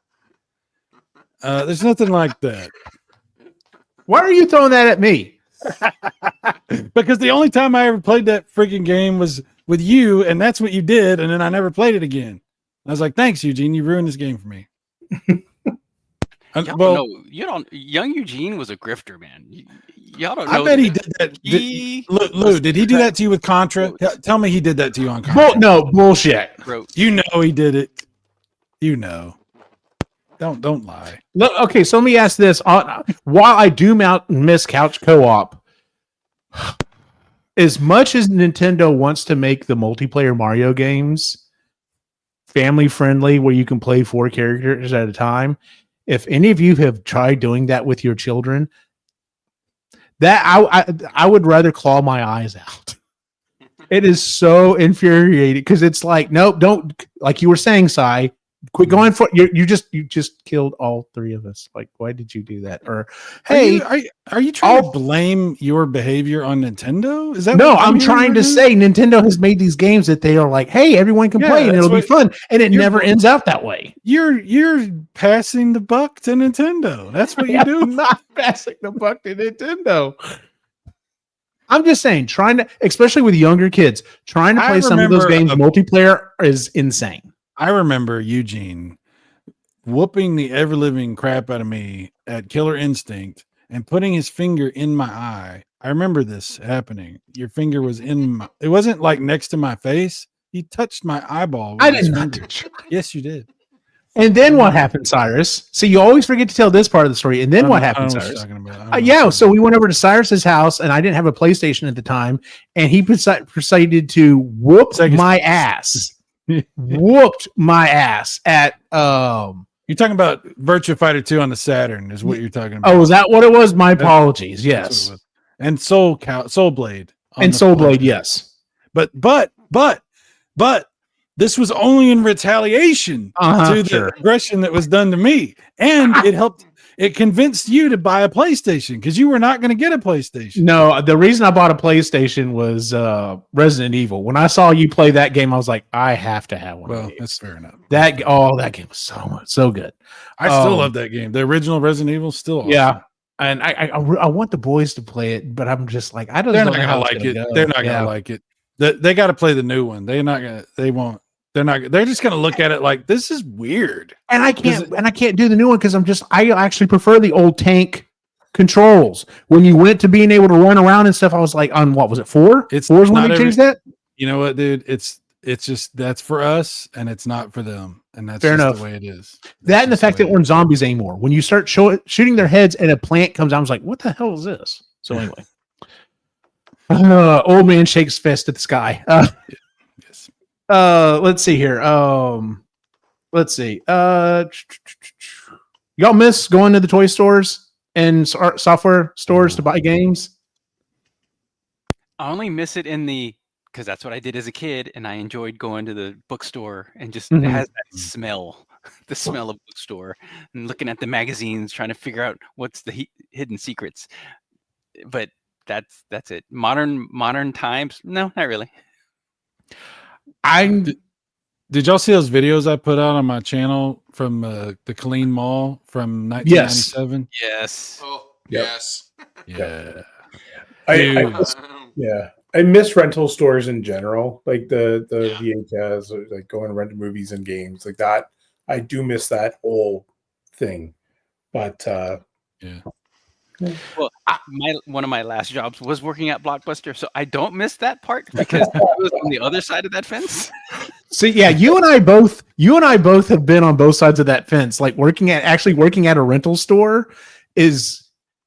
There's nothing like that. Why are you throwing that at me? Because the only time I ever played that freaking game was with you, and that's what you did, and then I never played it again. I was like, thanks, Eugene, you ruined this game for me. No, you don't. Young Eugene was a grifter, man. Y'all don't know. I bet he did that. Lou, did he do that to you with Contra? Tell me he did that to you on Contra. No, bullshit. Bro. You know he did it. You know. Don't lie. Look, okay, so let me ask this. While I do miss couch co-op, as much as Nintendo wants to make the multiplayer Mario games family friendly, where you can play 4 characters at a time, if any of you have tried doing that with your children, that I would rather claw my eyes out. It is so infuriating because it's like, nope, don't, like you were saying, Cy. Quit going for you just killed all 3 of us. Like, why did you do that? Or hey, are you trying to blame your behavior on Nintendo? Is that no? I'm trying to say Nintendo has made these games that they are like, hey, everyone can play and it'll be fun, and it never ends out that way. You're passing the buck to Nintendo. That's what you do. I'm not passing the buck to Nintendo. I'm just saying, especially with younger kids, trying to play some of those games multiplayer is insane. I remember Eugene whooping the ever-living crap out of me at Killer Instinct and putting his finger in my eye. I remember this happening. Your finger was it wasn't like next to my face. He touched my eyeball. I did not. Yes, you did. And then what happened, Cyrus? See, you always forget to tell this part of the story. And then what happened, Cyrus? So we went over to Cyrus's house, and I didn't have a PlayStation at the time, and he proceeded to whoop my ass. Whooped my ass at you're talking about Virtua Fighter 2 on the Saturn is what you're talking about. Oh, is that what it was? My apologies. Yes. And Soul Blade. And Soul Blade, yes. But this was only in retaliation to the aggression that was done to me. And it convinced you to buy a PlayStation because you were not going to get a PlayStation. No, the reason I bought a PlayStation was Resident Evil. When I saw you play that game, I was like, I have to have one. Well, that's fair enough. That game was so good. I still love that game. The original Resident Evil still awesome. Yeah. And I want the boys to play it, but I'm just like, they're not going to like it. They're not going to like it. They got to play the new one. They're just going to look at it like, this is weird. And I can't do the new one because I actually prefer the old tank controls. When you went to being able to run around and stuff, I was like, on what was it, 4? It's 4 is when they changed that? You know what, dude? It's just, that's for us and it's not for them. And that's fair just enough. The way it is. That and the fact that we're in zombies anymore. When you start shooting their heads and a plant comes out, I was like, what the hell is this? So anyway. Old man shakes fist at the sky. Yes. Let's see here. Let's see. Y'all miss going to the toy stores and software stores to buy games? I only miss it because that's what I did as a kid, and I enjoyed going to the bookstore and just it has that smell, the smell of bookstore, and looking at the magazines, trying to figure out what's the hidden secrets. But that's it. Modern times, no, not really. Did y'all see those videos I put out on my channel from the Killeen Mall from 1997? Yes. Oh, yep. Yes. Yeah. I miss rental stores in general, like the VHS, or like going to rent movies and games like that. I do miss that whole thing, but yeah. Well, one of my last jobs was working at Blockbuster, so I don't miss that part because I was on the other side of that fence. So yeah, you and I both have been on both sides of that fence. Like working at a rental store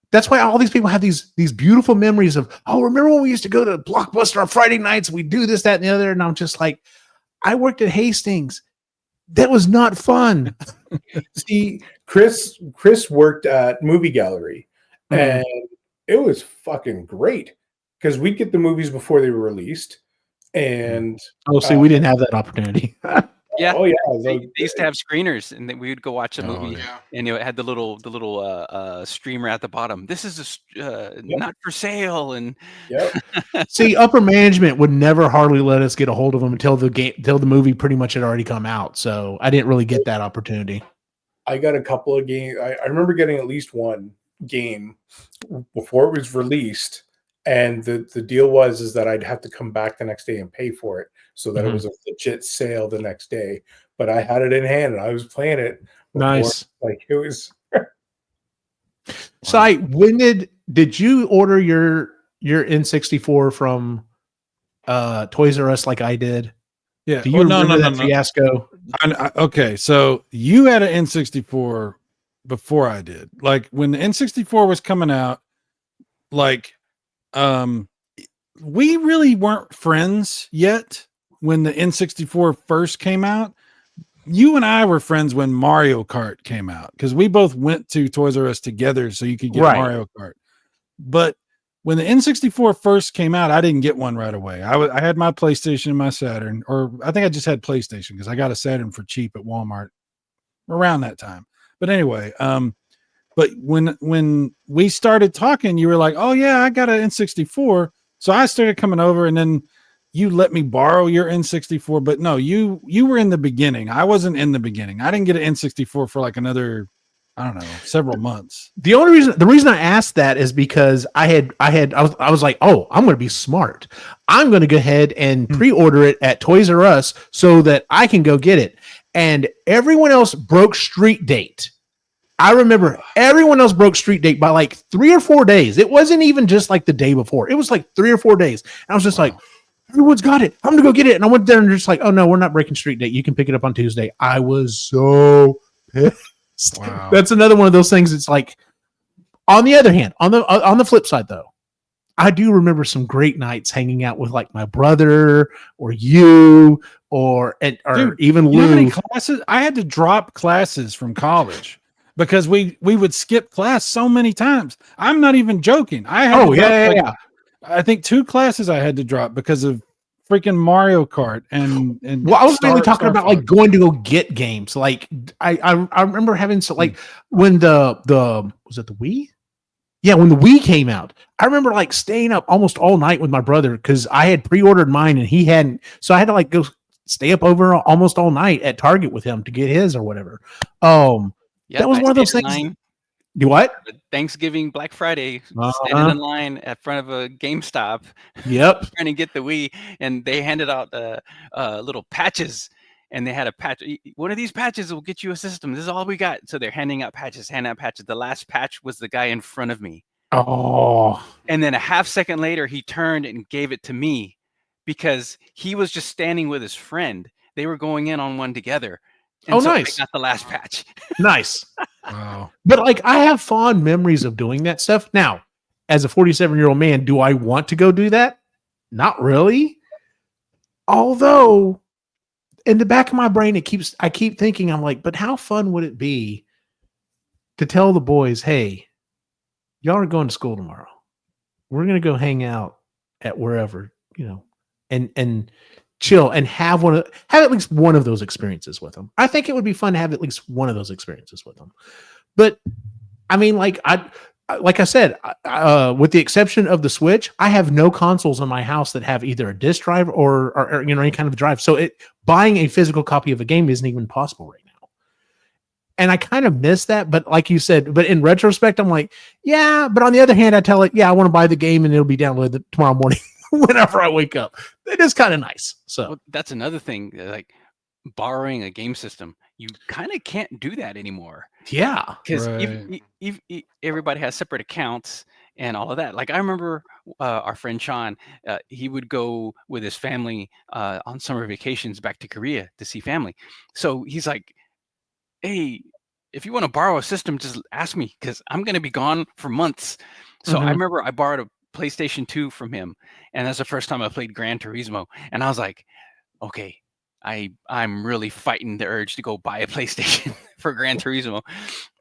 that's why all these people have these beautiful memories of, oh, remember when we used to go to Blockbuster on Friday nights? We do this, that, and the other. And I'm just like, I worked at Hastings. That was not fun. See, Chris worked at Movie Gallery, and it was fucking great because we'd get the movies before they were released. And oh, see, we didn't have that opportunity. Yeah. oh yeah, They used to have screeners, and then we would go watch a Oh, movie, Yeah. and it had the little streamer at the bottom. This is not for sale, and yep. See, upper management would never hardly let us get a hold of them until the movie pretty much had already come out. So I didn't really get that opportunity. I got a couple of games. I remember getting at least one game before it was released, and the deal was that I'd have to come back the next day and pay for it, so that it was a legit sale the next day. But I had it in hand and I was playing it. Nice. Like it was. So when did you order your N64 from Toys R Us like I did? Yeah. Do you remember that fiasco? Okay, so you had an N64 before I did. Like when the N64 was coming out, like we really weren't friends yet when the N64 first came out. You and I were friends when Mario Kart came out because we both went to Toys R Us together so you could get Mario Kart. But when the N64 first came out, I didn't get one right away. I had my PlayStation and my Saturn, or I think I just had PlayStation because I got a Saturn for cheap at Walmart around that time. But anyway, but when we started talking, you were like, "Oh yeah, I got an N64." So I started coming over, and then you let me borrow your N64. But no, you were in the beginning. I wasn't in the beginning. I didn't get an N64 for like another, I don't know, several months. The reason I asked that is because I was like, oh, I'm going to be smart. I'm going to go ahead and pre-order it at Toys R Us so that I can go get it. And everyone else broke street date. I remember everyone else broke street date by like 3 or 4 days. It wasn't even just like the day before. It was like 3 or 4 days. And I was just like, everyone's got it. I'm going to go get it. And I went there and just like, oh no, we're not breaking street date. You can pick it up on Tuesday. I was so pissed. Wow. That's another one of those things. It's like, on the other hand, on the flip side though, I do remember some great nights hanging out with like my brother or you or Dude, even you know how Lou. many classes? I had to drop classes from college because we would skip class so many times. I'm not even joking. I had I think 2 classes I had to drop because of freaking Mario Kart and well, I was mainly talking about like going to go get games. Like I remember having like when the was it the Wii? Yeah, when the Wii came out, I remember like staying up almost all night with my brother because I had pre-ordered mine and he hadn't. So I had to like go stay up over almost all night at Target with him to get his or whatever. That was one of those things. Do what? Thanksgiving, Black Friday, standing in line at front of a GameStop. Yep. Trying to get the Wii, and they handed out little patches, and they had a patch. One of these patches will get you a system. This is all we got. So they're handing out patches. The last patch was the guy in front of me. Oh. And then a half second later, he turned and gave it to me because he was just standing with his friend. They were going in on one together. And so nice. I got the last patch. Nice. Wow. But like I have fond memories of doing that stuff. Now, as a 47-year-old man, do I want to go do that? Not really. Although in the back of my brain, I keep thinking, I'm like, but how fun would it be to tell the boys, hey, y'all are going to school tomorrow. We're going to go hang out at wherever, and chill and have at least one of those experiences with them. I think it would be fun to have at least one of those experiences with them. But I mean, like I said, with the exception of the Switch, I have no consoles in my house that have either a disc drive or any kind of drive. So buying a physical copy of a game isn't even possible right now. And I kind of miss that. But like you said, but in retrospect, I'm like, yeah. But on the other hand, I tell it, yeah, I want to buy the game and it'll be downloaded tomorrow morning whenever I wake up. It is kind of nice. So that's another thing, like borrowing a game system. You kind of can't do that anymore. Yeah, because everybody has separate accounts and all of that. Like I remember our friend Sean, he would go with his family on summer vacations back to Korea to see family. So he's like, hey, if you want to borrow a system, just ask me because I'm going to be gone for months. So I remember I borrowed a PlayStation 2 from him, and that's the first time I played Gran Turismo. And I was like, okay, I'm really fighting the urge to go buy a PlayStation for Gran Turismo.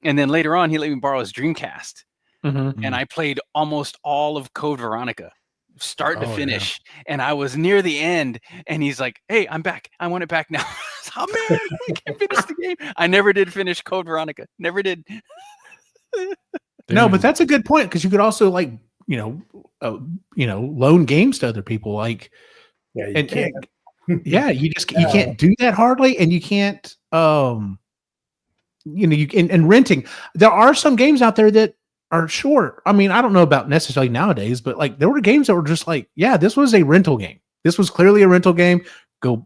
And then later on, he let me borrow his Dreamcast. and I played almost all of Code Veronica, start to finish, and I was near the end, and he's like, "Hey, I'm back. I want it back now." Oh man, I can't finish the game. I never did finish Code Veronica. Never did. No, but that's a good point, because you could also like loan games to other people, like you can't. You can't do that hardly, and you can't you can, and renting. There are some games out there that are short. I mean, I don't know about necessarily nowadays, but like there were games that were just like, yeah, this was a rental game. This was clearly a rental game. Go,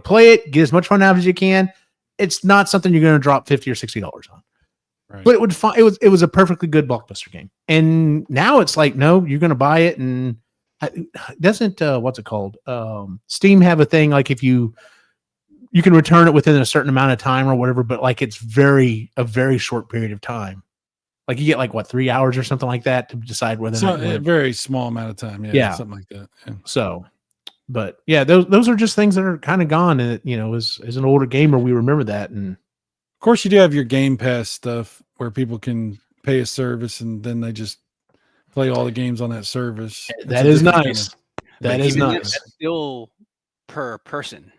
play it, get as much fun out as you can. It's not something you're going to drop $50 or $60 on. Right. But it was a perfectly good Blockbuster game. And now it's like, no, you're going to buy it, and doesn't what's it called? Steam have a thing like if you can return it within a certain amount of time or whatever, but like it's a very short period of time. Like you get like 3 hours or something like that to decide whether or not a very small amount of time. Yeah. Something like that. Yeah. So, but yeah, those are just things that are kind of gone. And as an older gamer, we remember that. And of course you do have your Game Pass stuff where people can pay a service and then they just play all the games on that service. That is nice. That is nice. That's still per person.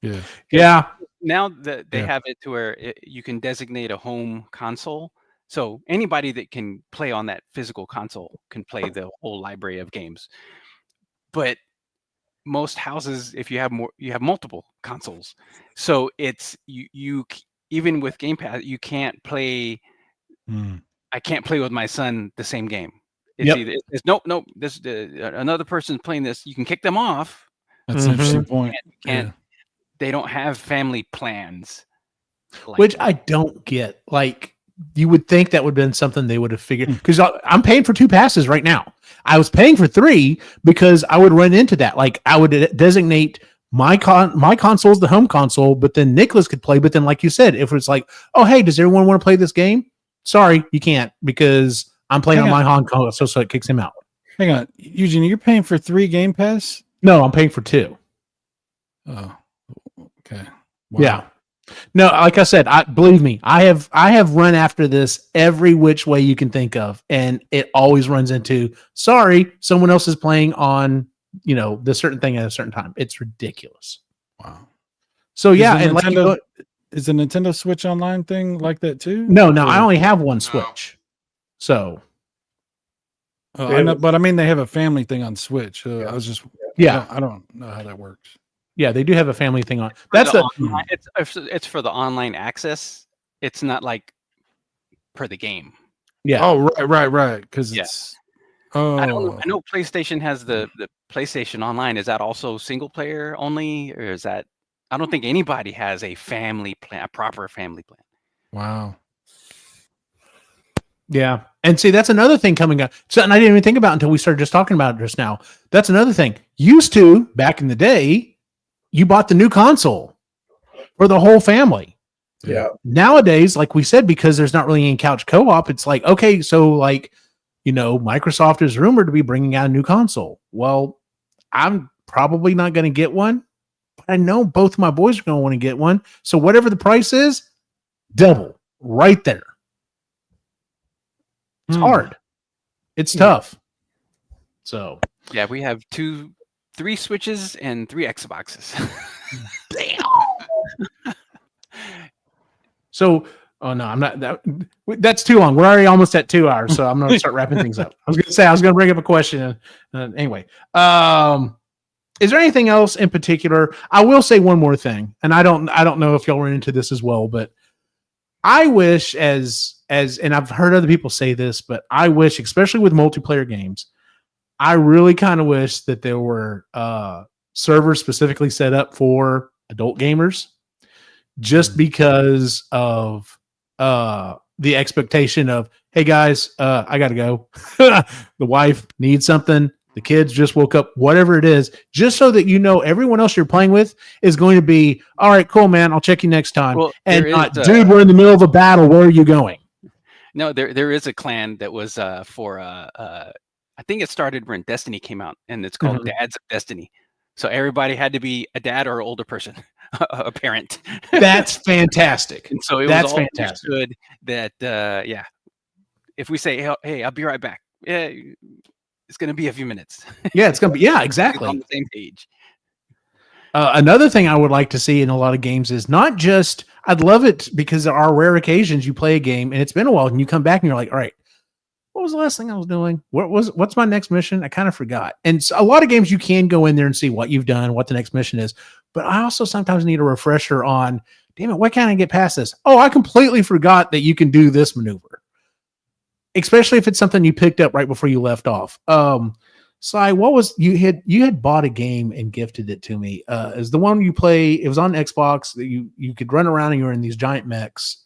Yeah. Yeah. Now that they have it to where you can designate a home console. So anybody that can play on that physical console can play the whole library of games. But most houses, if you have more, you have multiple consoles. So it's you even with Game Pass, you can't play. I can't play with my son the same game. It's either it's nope. This another person's playing this. You can kick them off. That's an interesting point. You can't. They don't have family plans. Which I don't get. Like, you would think that would have been something they would have figured, because I'm paying for 2 passes right now. I was paying for 3 because I would run into that. Like, I would designate my console as the home console, but then Nicholas could play. But then, like you said, if it's like, oh, hey, does everyone want to play this game? Sorry, you can't, because I'm playing on my home console, so it kicks him out. Hang on, Eugene, you're paying for 3 Game Pass? No, I'm paying for 2. Oh, okay. Wow. Yeah. No, like I said, believe me, I have run after this every which way you can think of, and it always runs into, sorry, someone else is playing on, this certain thing at a certain time. It's ridiculous. Wow. So yeah, and Nintendo, is the Nintendo Switch Online thing like that too? No, I only have one Switch. So I know, but I mean they have a family thing on Switch. I was just I don't know how that works. Yeah, they do have a family thing on. It's for the online access. It's not like per the game. Yeah. Oh, right. Because it's. Oh. I know PlayStation has the PlayStation Online. Is that also single player only, or is that? I don't think anybody has a family plan, a proper family plan. Wow. Yeah, and see, that's another thing coming up. Something I didn't even think about until we started just talking about it just now. That's another thing. Used to, back in the day, you bought the new console for the whole family. Yeah. Nowadays, like we said, because there's not really any couch co-op, it's like, okay, so like, Microsoft is rumored to be bringing out a new console. Well, I'm probably not going to get one, but I know both of my boys are going to want to get one. So whatever the price is, double right there. It's hard. It's tough. So yeah, we have 3 Switches and 3 Xboxes. Damn. So, oh no, I'm not. That's too long. We're already almost at 2 hours, so I'm going to start wrapping things up. I was going to bring up a question. Anyway, is there anything else in particular? I will say one more thing, and I don't know if y'all run into this as well, but I wish, and I've heard other people say this, but I wish, especially with multiplayer games, I really kind of wish that there were servers specifically set up for adult gamers, just because of the expectation of, hey guys, I got to go. The wife needs something. The kids just woke up, whatever it is, just so that everyone else you're playing with is going to be, all right, cool, man, I'll check you next time. Well, and not, dude, we're in the middle of a battle. Where are you going? No, there is a clan that was for I think it started when Destiny came out, and it's called Dads of Destiny. So everybody had to be a dad or an older person, a parent. That's fantastic. And so it was all understood that, if we say, hey, I'll be right back, yeah, it's going to be a few minutes. Yeah, it's gonna be. Yeah, On exactly. the same page. Another thing I would like to see in a lot of games is not just. I'd love it because there are rare occasions you play a game and it's been a while and you come back and you're like, all right, what was the last thing I was doing? What's my next mission? I kind of forgot. And a lot of games you can go in there and see what you've done, what the next mission is. But I also sometimes need a refresher on, damn it, why can't I get past this? Oh, I completely forgot that you can do this maneuver. Especially if it's something you picked up right before you left off. Sai, what was you had bought a game and gifted it to me. Is the one you play, it was on Xbox that you could run around and you were in these giant mechs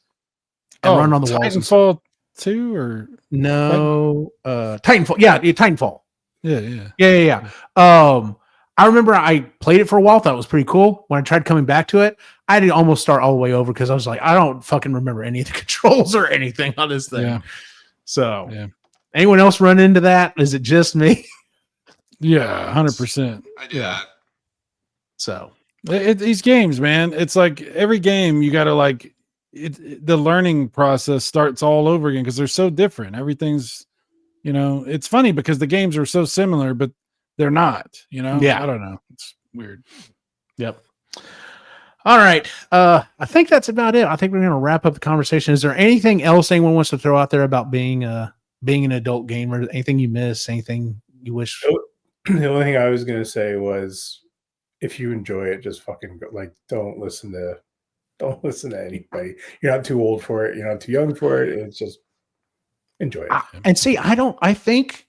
and run on the walls. Titanfall 2 or no, Titanfall. Yeah, Titanfall. Yeah. I remember I played it for a while, thought it was pretty cool. When I tried coming back to it, I had to almost start all the way over because I was like, I don't fucking remember any of the controls or anything on this thing. Yeah. So, anyone else run into that? Is it just me? Yeah, 100%. I do that. So, these games, man, it's like every game you got to like the learning process starts all over again because they're so different. Everything's, it's funny because the games are so similar, but they're not, Yeah. I don't know. It's weird. Yep. All right. I think that's about it. I think we're going to wrap up the conversation. Is there anything else anyone wants to throw out there about being an adult gamer? Anything you miss? Anything you wish? The only thing I was going to say was, if you enjoy it, just fucking go. Like, don't listen to anybody. You're not too old for it. You're not too young for it. It's just enjoy it. And see, I think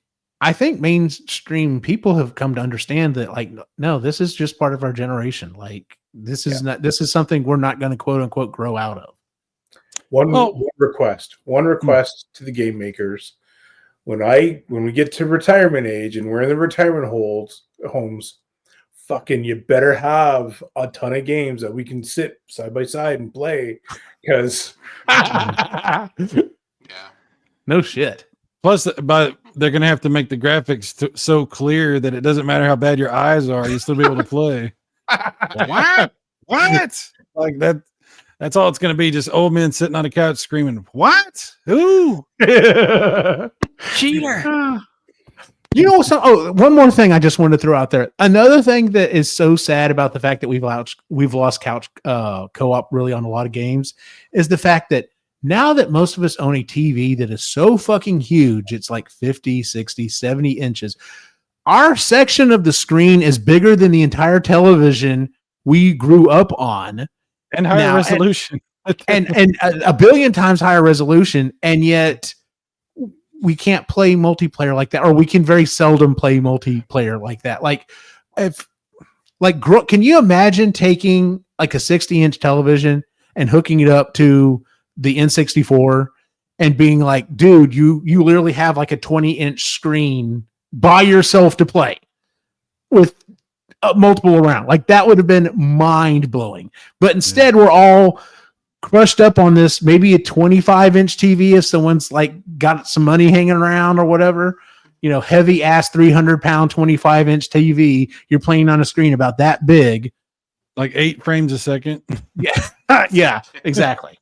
mainstream people have come to understand that, like, no, this is just part of our generation. Like, this is something we're not going to quote unquote grow out of. One request to the game makers. When we get to retirement age and we're in the retirement homes, fucking, you better have a ton of games that we can sit side by side and play. Because Yeah. No shit. Plus, but they're gonna have to make the graphics so clear that it doesn't matter how bad your eyes are, you still be able to play. What? Like that? That's all it's gonna be. Just old men sitting on a couch screaming, "What? Who? Cheater!" One more thing I just wanted to throw out there. Another thing that is so sad about the fact that we've lost couch co-op really on a lot of games is the fact that now that most of us own a TV that is so fucking huge, it's like 50, 60, 70 inches. Our section of the screen is bigger than the entire television we grew up on. And higher resolution. And a billion times higher resolution. And yet we can't play multiplayer like that, or we can very seldom play multiplayer like that. Can you imagine taking like a 60-inch television and hooking it up to the N64 and being like, dude, you literally have like a 20-inch screen by yourself to play with multiple around? Like, that would have been mind blowing. But instead, we're all crushed up on this, maybe a 25-inch TV if someone's like got some money hanging around or whatever, heavy ass 300-pound 25-inch TV. You're playing on a screen about that big, like 8 frames a second. Yeah, yeah, exactly.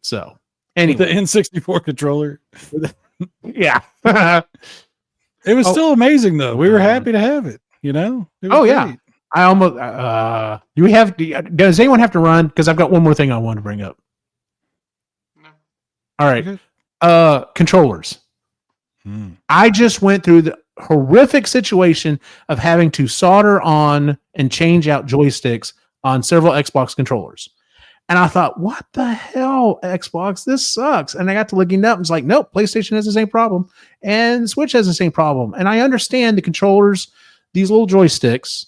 So, anyway, the N64 controller. Yeah, it was still amazing though. We were happy to have it. It was great. Yeah. I almost does anyone have to run? Because I've got one more thing I want to bring up. No. All right. Controllers. I just went through the horrific situation of having to solder on and change out joysticks on several Xbox controllers. And I thought, what the hell, Xbox? This sucks. And I got to looking up and it's like, nope, PlayStation has the same problem and Switch has the same problem. And I understand the controllers, these little joysticks,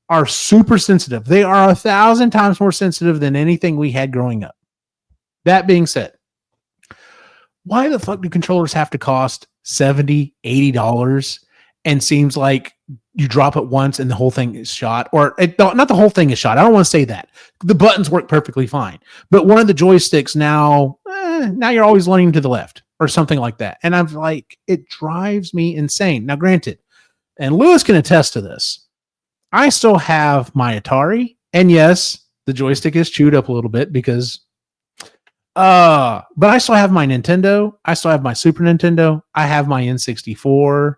are super sensitive. They are 1,000 times more sensitive than anything we had growing up. That being said, why the fuck do controllers have to cost $70, $80 and seems like you drop it once and the whole thing is shot? Or not the whole thing is shot. I don't want to say that. The buttons work perfectly fine. But one of the joysticks now you're always leaning to the left or something like that. And I'm like, it drives me insane. Now, granted, and Lewis can attest to this, I still have my Atari, and yes, the joystick is chewed up a little bit because But I still have my Nintendo. I still have my Super Nintendo. I have my N64.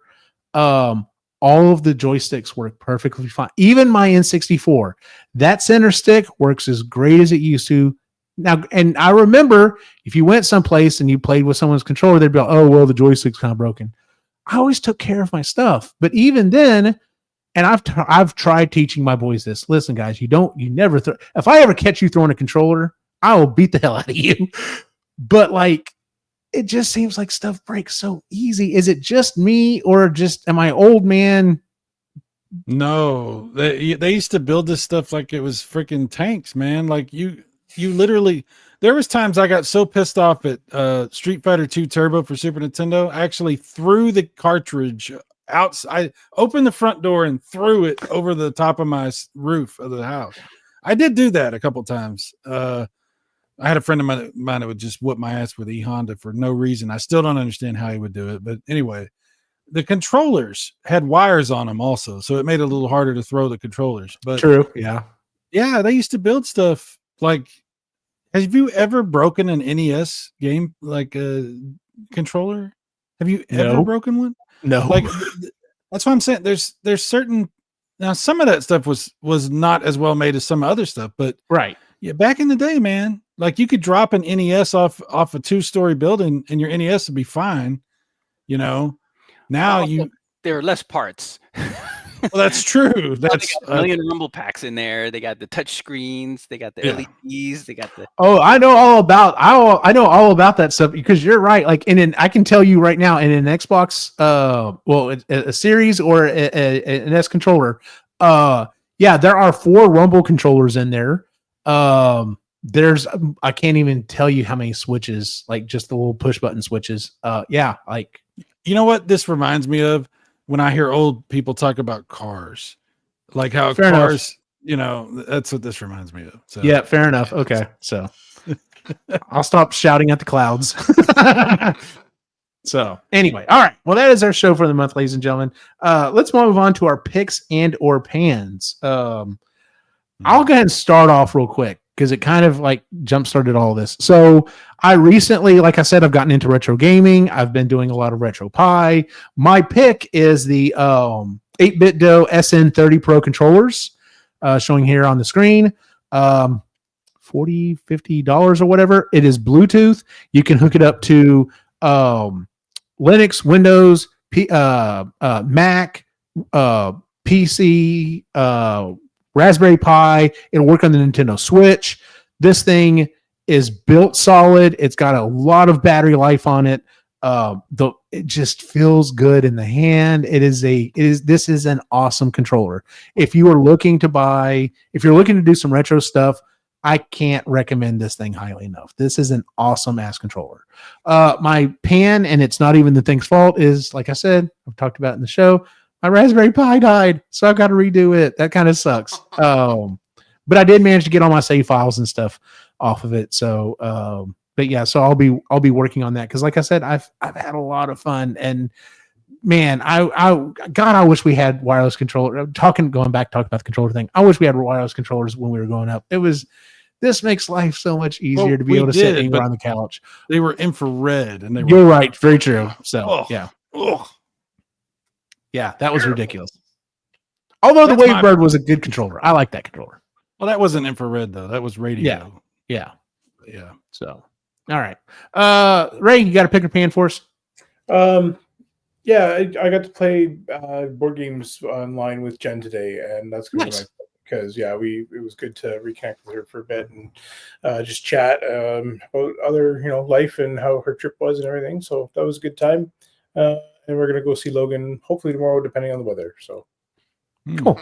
All of the joysticks work perfectly fine. Even my N64, that center stick works as great as it used to. Now, and I remember if you went someplace and you played with someone's controller, they'd be like, "Oh, well, the joystick's kind of broken." I always took care of my stuff, but even then, and I've tried teaching my boys this. Listen, guys, you never throw. If I ever catch you throwing a controller, I will beat the hell out of you. But like, it just seems like stuff breaks so easy. Is it just me, or just am I old man? No, they used to build this stuff like it was freaking tanks, man. Like you literally, there was times I got so pissed off at Street Fighter 2 Turbo for Super Nintendo, I actually threw the cartridge out. I opened the front door and threw it over the top of my roof of the house. I did do that a couple times. I had a friend of mine that would just whip my ass with E-Honda for no reason. I still don't understand how he would do it. But anyway, the controllers had wires on them also, so it made it a little harder to throw the controllers. But True. Yeah. Yeah, they used to build stuff like, have you ever broken an NES game, like a controller? Have you ever broken one? No. Like, that's what I'm saying. There's certain, now some of that stuff was not as well made as some other stuff, but right. Yeah, back in the day, man, like you could drop an NES off a 2-story building and your NES would be fine. You know, now there are less parts. Well, that's true. That's they got a million rumble packs in there. They got the touch screens. They got the LEDs. They got the. Oh, I know all about. I know all about that stuff because you're right. Like, I can tell you right now, in an Xbox, a series or an S controller, yeah, there are 4 rumble controllers in there. There's I can't even tell you how many switches, like just the little push button switches. Yeah, like, you know what this reminds me of? When I hear old people talk about cars, like how fair cars, enough. You know, that's what this reminds me of. So yeah, fair enough. Okay, so I'll stop shouting at the clouds. So anyway, all right. Well, that is our show for the month, ladies and gentlemen. Let's move on to our picks and or pans. I'll go ahead and start off real quick because it kind of like jump started all this. So I recently, like I said, I've gotten into retro gaming. I've been doing a lot of retro pie. My pick is the 8BitDo SN30 Pro controllers, showing here on the screen. $40-$50 or whatever. It is Bluetooth. You can hook it up to Linux, Windows, Mac, PC, Raspberry Pi. It'll work on the Nintendo Switch. This thing is built solid. It's got a lot of battery life on it. It just feels good in the hand. This is an awesome controller. If you're looking to do some retro stuff, I can't recommend this thing highly enough. This is an awesome ass controller. My pan, and it's not even the thing's fault, is, like I said, I've talked about in the show, my Raspberry Pi died, so I've got to redo it. That kind of sucks. But I did manage to get all my save files and stuff off of it. So, but yeah, so I'll be working on that because, like I said, I've had a lot of fun. And man, I wish we had wireless controller. Going back, talking about the controller thing. I wish we had wireless controllers when we were growing up. This makes life so much easier to be able to sit anywhere on the couch. They were infrared, and you're right, very true. So yeah. Yeah, that was ridiculous. Although the Wavebird was a good controller. I like that controller. Well, that wasn't infrared, though. That was radio. Yeah. So, all right. Ray, you got a pick or pan for us? Yeah, I got to play board games online with Jen today, and that's going to be my because it was good to reconnect with her for a bit and just chat about other life and how her trip was and everything. So that was a good time. And we're gonna go see Logan hopefully tomorrow, depending on the weather. So cool.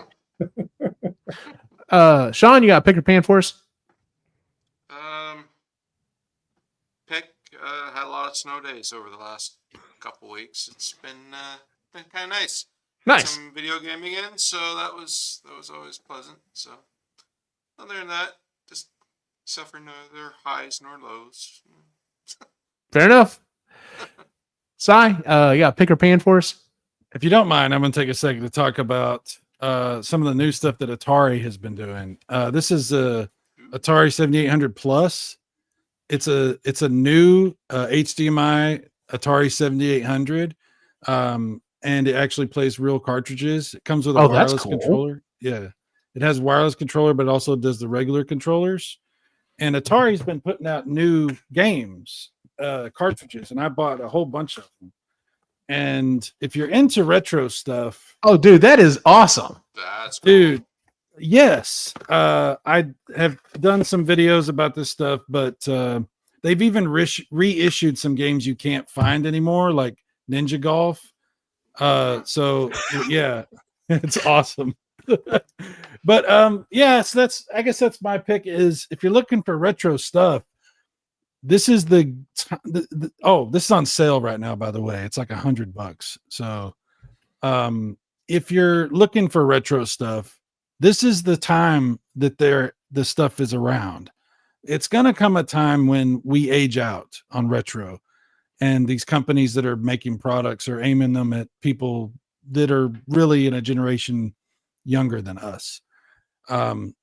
Sean, you got a pick or pan for us? Had a lot of snow days over the last couple weeks. It's been kind of nice. Nice. Some video gaming in, so that was always pleasant. So other than that, just suffer neither highs nor lows. Fair enough. Cy, you got a pick or pan for us? If you don't mind, I'm going to take a second to talk about some of the new stuff that Atari has been doing. This is a Atari 7800 Plus. it's a new HDMI Atari 7800, and it actually plays real cartridges. It comes with a wireless controller. Yeah, it has wireless controller, but it also does the regular controllers. And Atari's been putting out new games cartridges, and I bought a whole bunch of them. And if you're into retro stuff, oh, dude, that is awesome. That's cool. Dude. Yes, I have done some videos about this stuff, but they've even reissued some games you can't find anymore, like Ninja Golf. So yeah, it's awesome. But yeah, so I guess that's my pick. Is if you're looking for retro stuff, this is this is on sale right now. By the way, it's like $100. So if you're looking for retro stuff, this is the time that the stuff is around. It's going to come a time when we age out on retro, and these companies that are making products are aiming them at people that are really in a generation younger than us.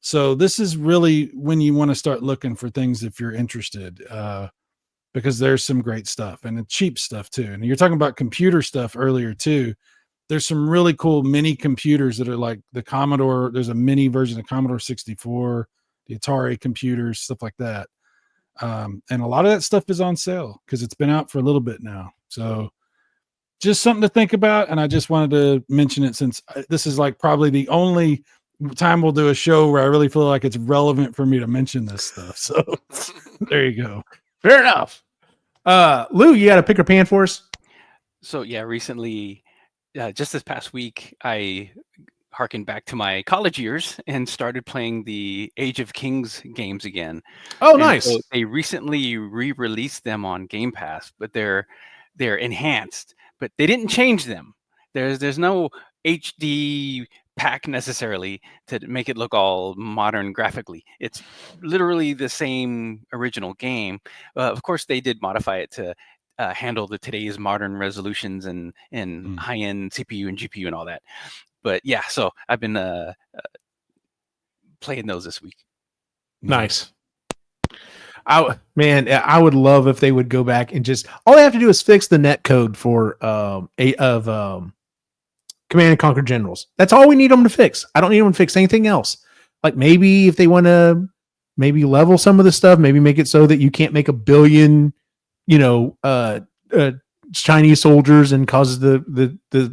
So this is really when you want to start looking for things if you're interested, because there's some great stuff and cheap stuff too. And you're talking about computer stuff earlier too. There's some really cool mini computers that are like the Commodore. There's a mini version of Commodore 64, the Atari computers, stuff like that. And a lot of that stuff is on sale because it's been out for a little bit now. So just something to think about. And I just wanted to mention it since this is like probably the only time we'll do a show where I really feel like it's relevant for me to mention this stuff. So there you go. Fair enough. Lou, you got a pick or pan for us? So yeah, recently, just this past week, I harkened back to my college years and started playing the Age of Kings games again. Oh, and nice. So they recently re-released them on Game Pass, but they're enhanced, but they didn't change them. There's no HD pack necessarily to make it look all modern graphically. It's literally the same original game. Of course, they did modify it to handle today's modern resolutions and high-end CPU and GPU and all that. But yeah, so I've been playing those this week. Nice. I would love if they would go back and just all they have to do is fix the net code for Command and Conquer Generals. That's all we need them to fix. I don't need them to fix anything else. Like maybe if they want to maybe level some of the stuff, maybe make it so that you can't make 1 billion, Chinese soldiers and causes the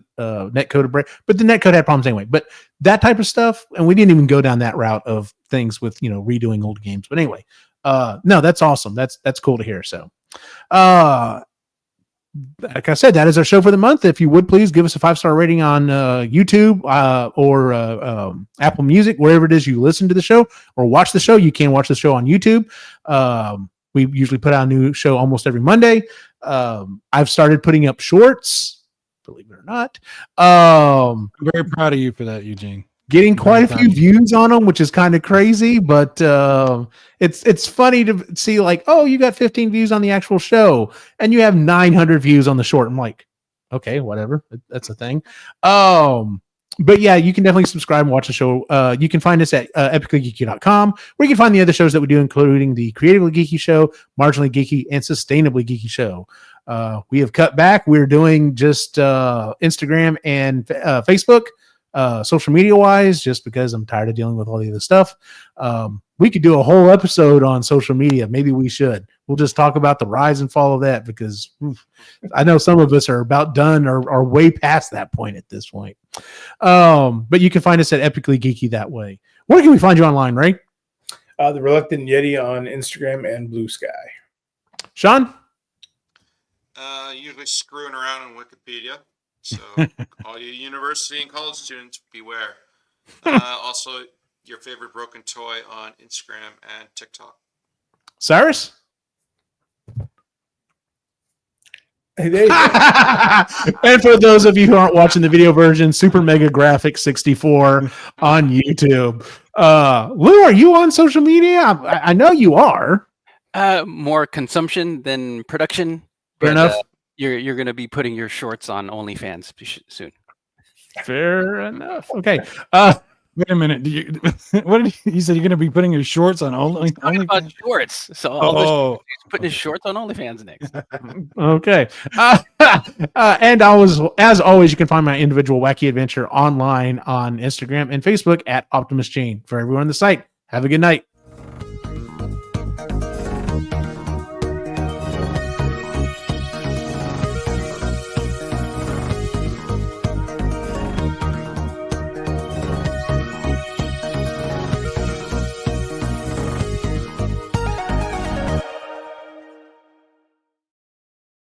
net code to break. But the net code had problems anyway. But that type of stuff, and we didn't even go down that route of things with redoing old games. But anyway, no, that's awesome. That's cool to hear. So, like I said, that is our show for the month. If you would please give us a 5-star rating on YouTube or Apple Music, wherever it is you listen to the show or watch the show. You can watch the show on YouTube. We usually put out a new show almost every Monday. I've started putting up shorts, believe it or not. I'm very proud of you for that, Eugene. Getting quite a few views on them, which is kind of crazy, but it's funny to see like, oh, you got 15 views on the actual show and you have 900 views on the short. I'm like, okay, whatever. That's a thing. But yeah, you can definitely subscribe and watch the show. You can find us at epicallygeeky.com, where you can find the other shows that we do, including the Creatively Geeky Show, Marginally Geeky, and Sustainably Geeky Show. We have cut back. We're doing just Instagram and Facebook, social media wise, just because I'm tired of dealing with all the other stuff. We could do a whole episode on social media. Maybe we should. We'll just talk about the rise and fall of that because I know some of us are about done or are way past that point at this point. But you can find us at Epically Geeky that way. Where can we find you online, Ray? The Reluctant Yeti on Instagram and Blue Sky. Sean? Usually screwing around in Wikipedia. So all you university and college students, beware. Also, your favorite broken toy on Instagram and TikTok. Cyrus? Hey, there you go. And for those of you who aren't watching the video version, Super Mega Graphic 64 on YouTube. Lou, are you on social media? I know you are. More consumption than production. Fair enough. You're going to be putting your shorts on OnlyFans soon. Fair enough. Okay. Wait a minute. What did you said? You're going to be putting your shorts on Talking OnlyFans? about shorts. So all Oh, he's putting his shorts on OnlyFans next. Okay. And as always, you can find my individual wacky adventure online on Instagram and Facebook at Optimus Gene. For everyone on the site, have a good night.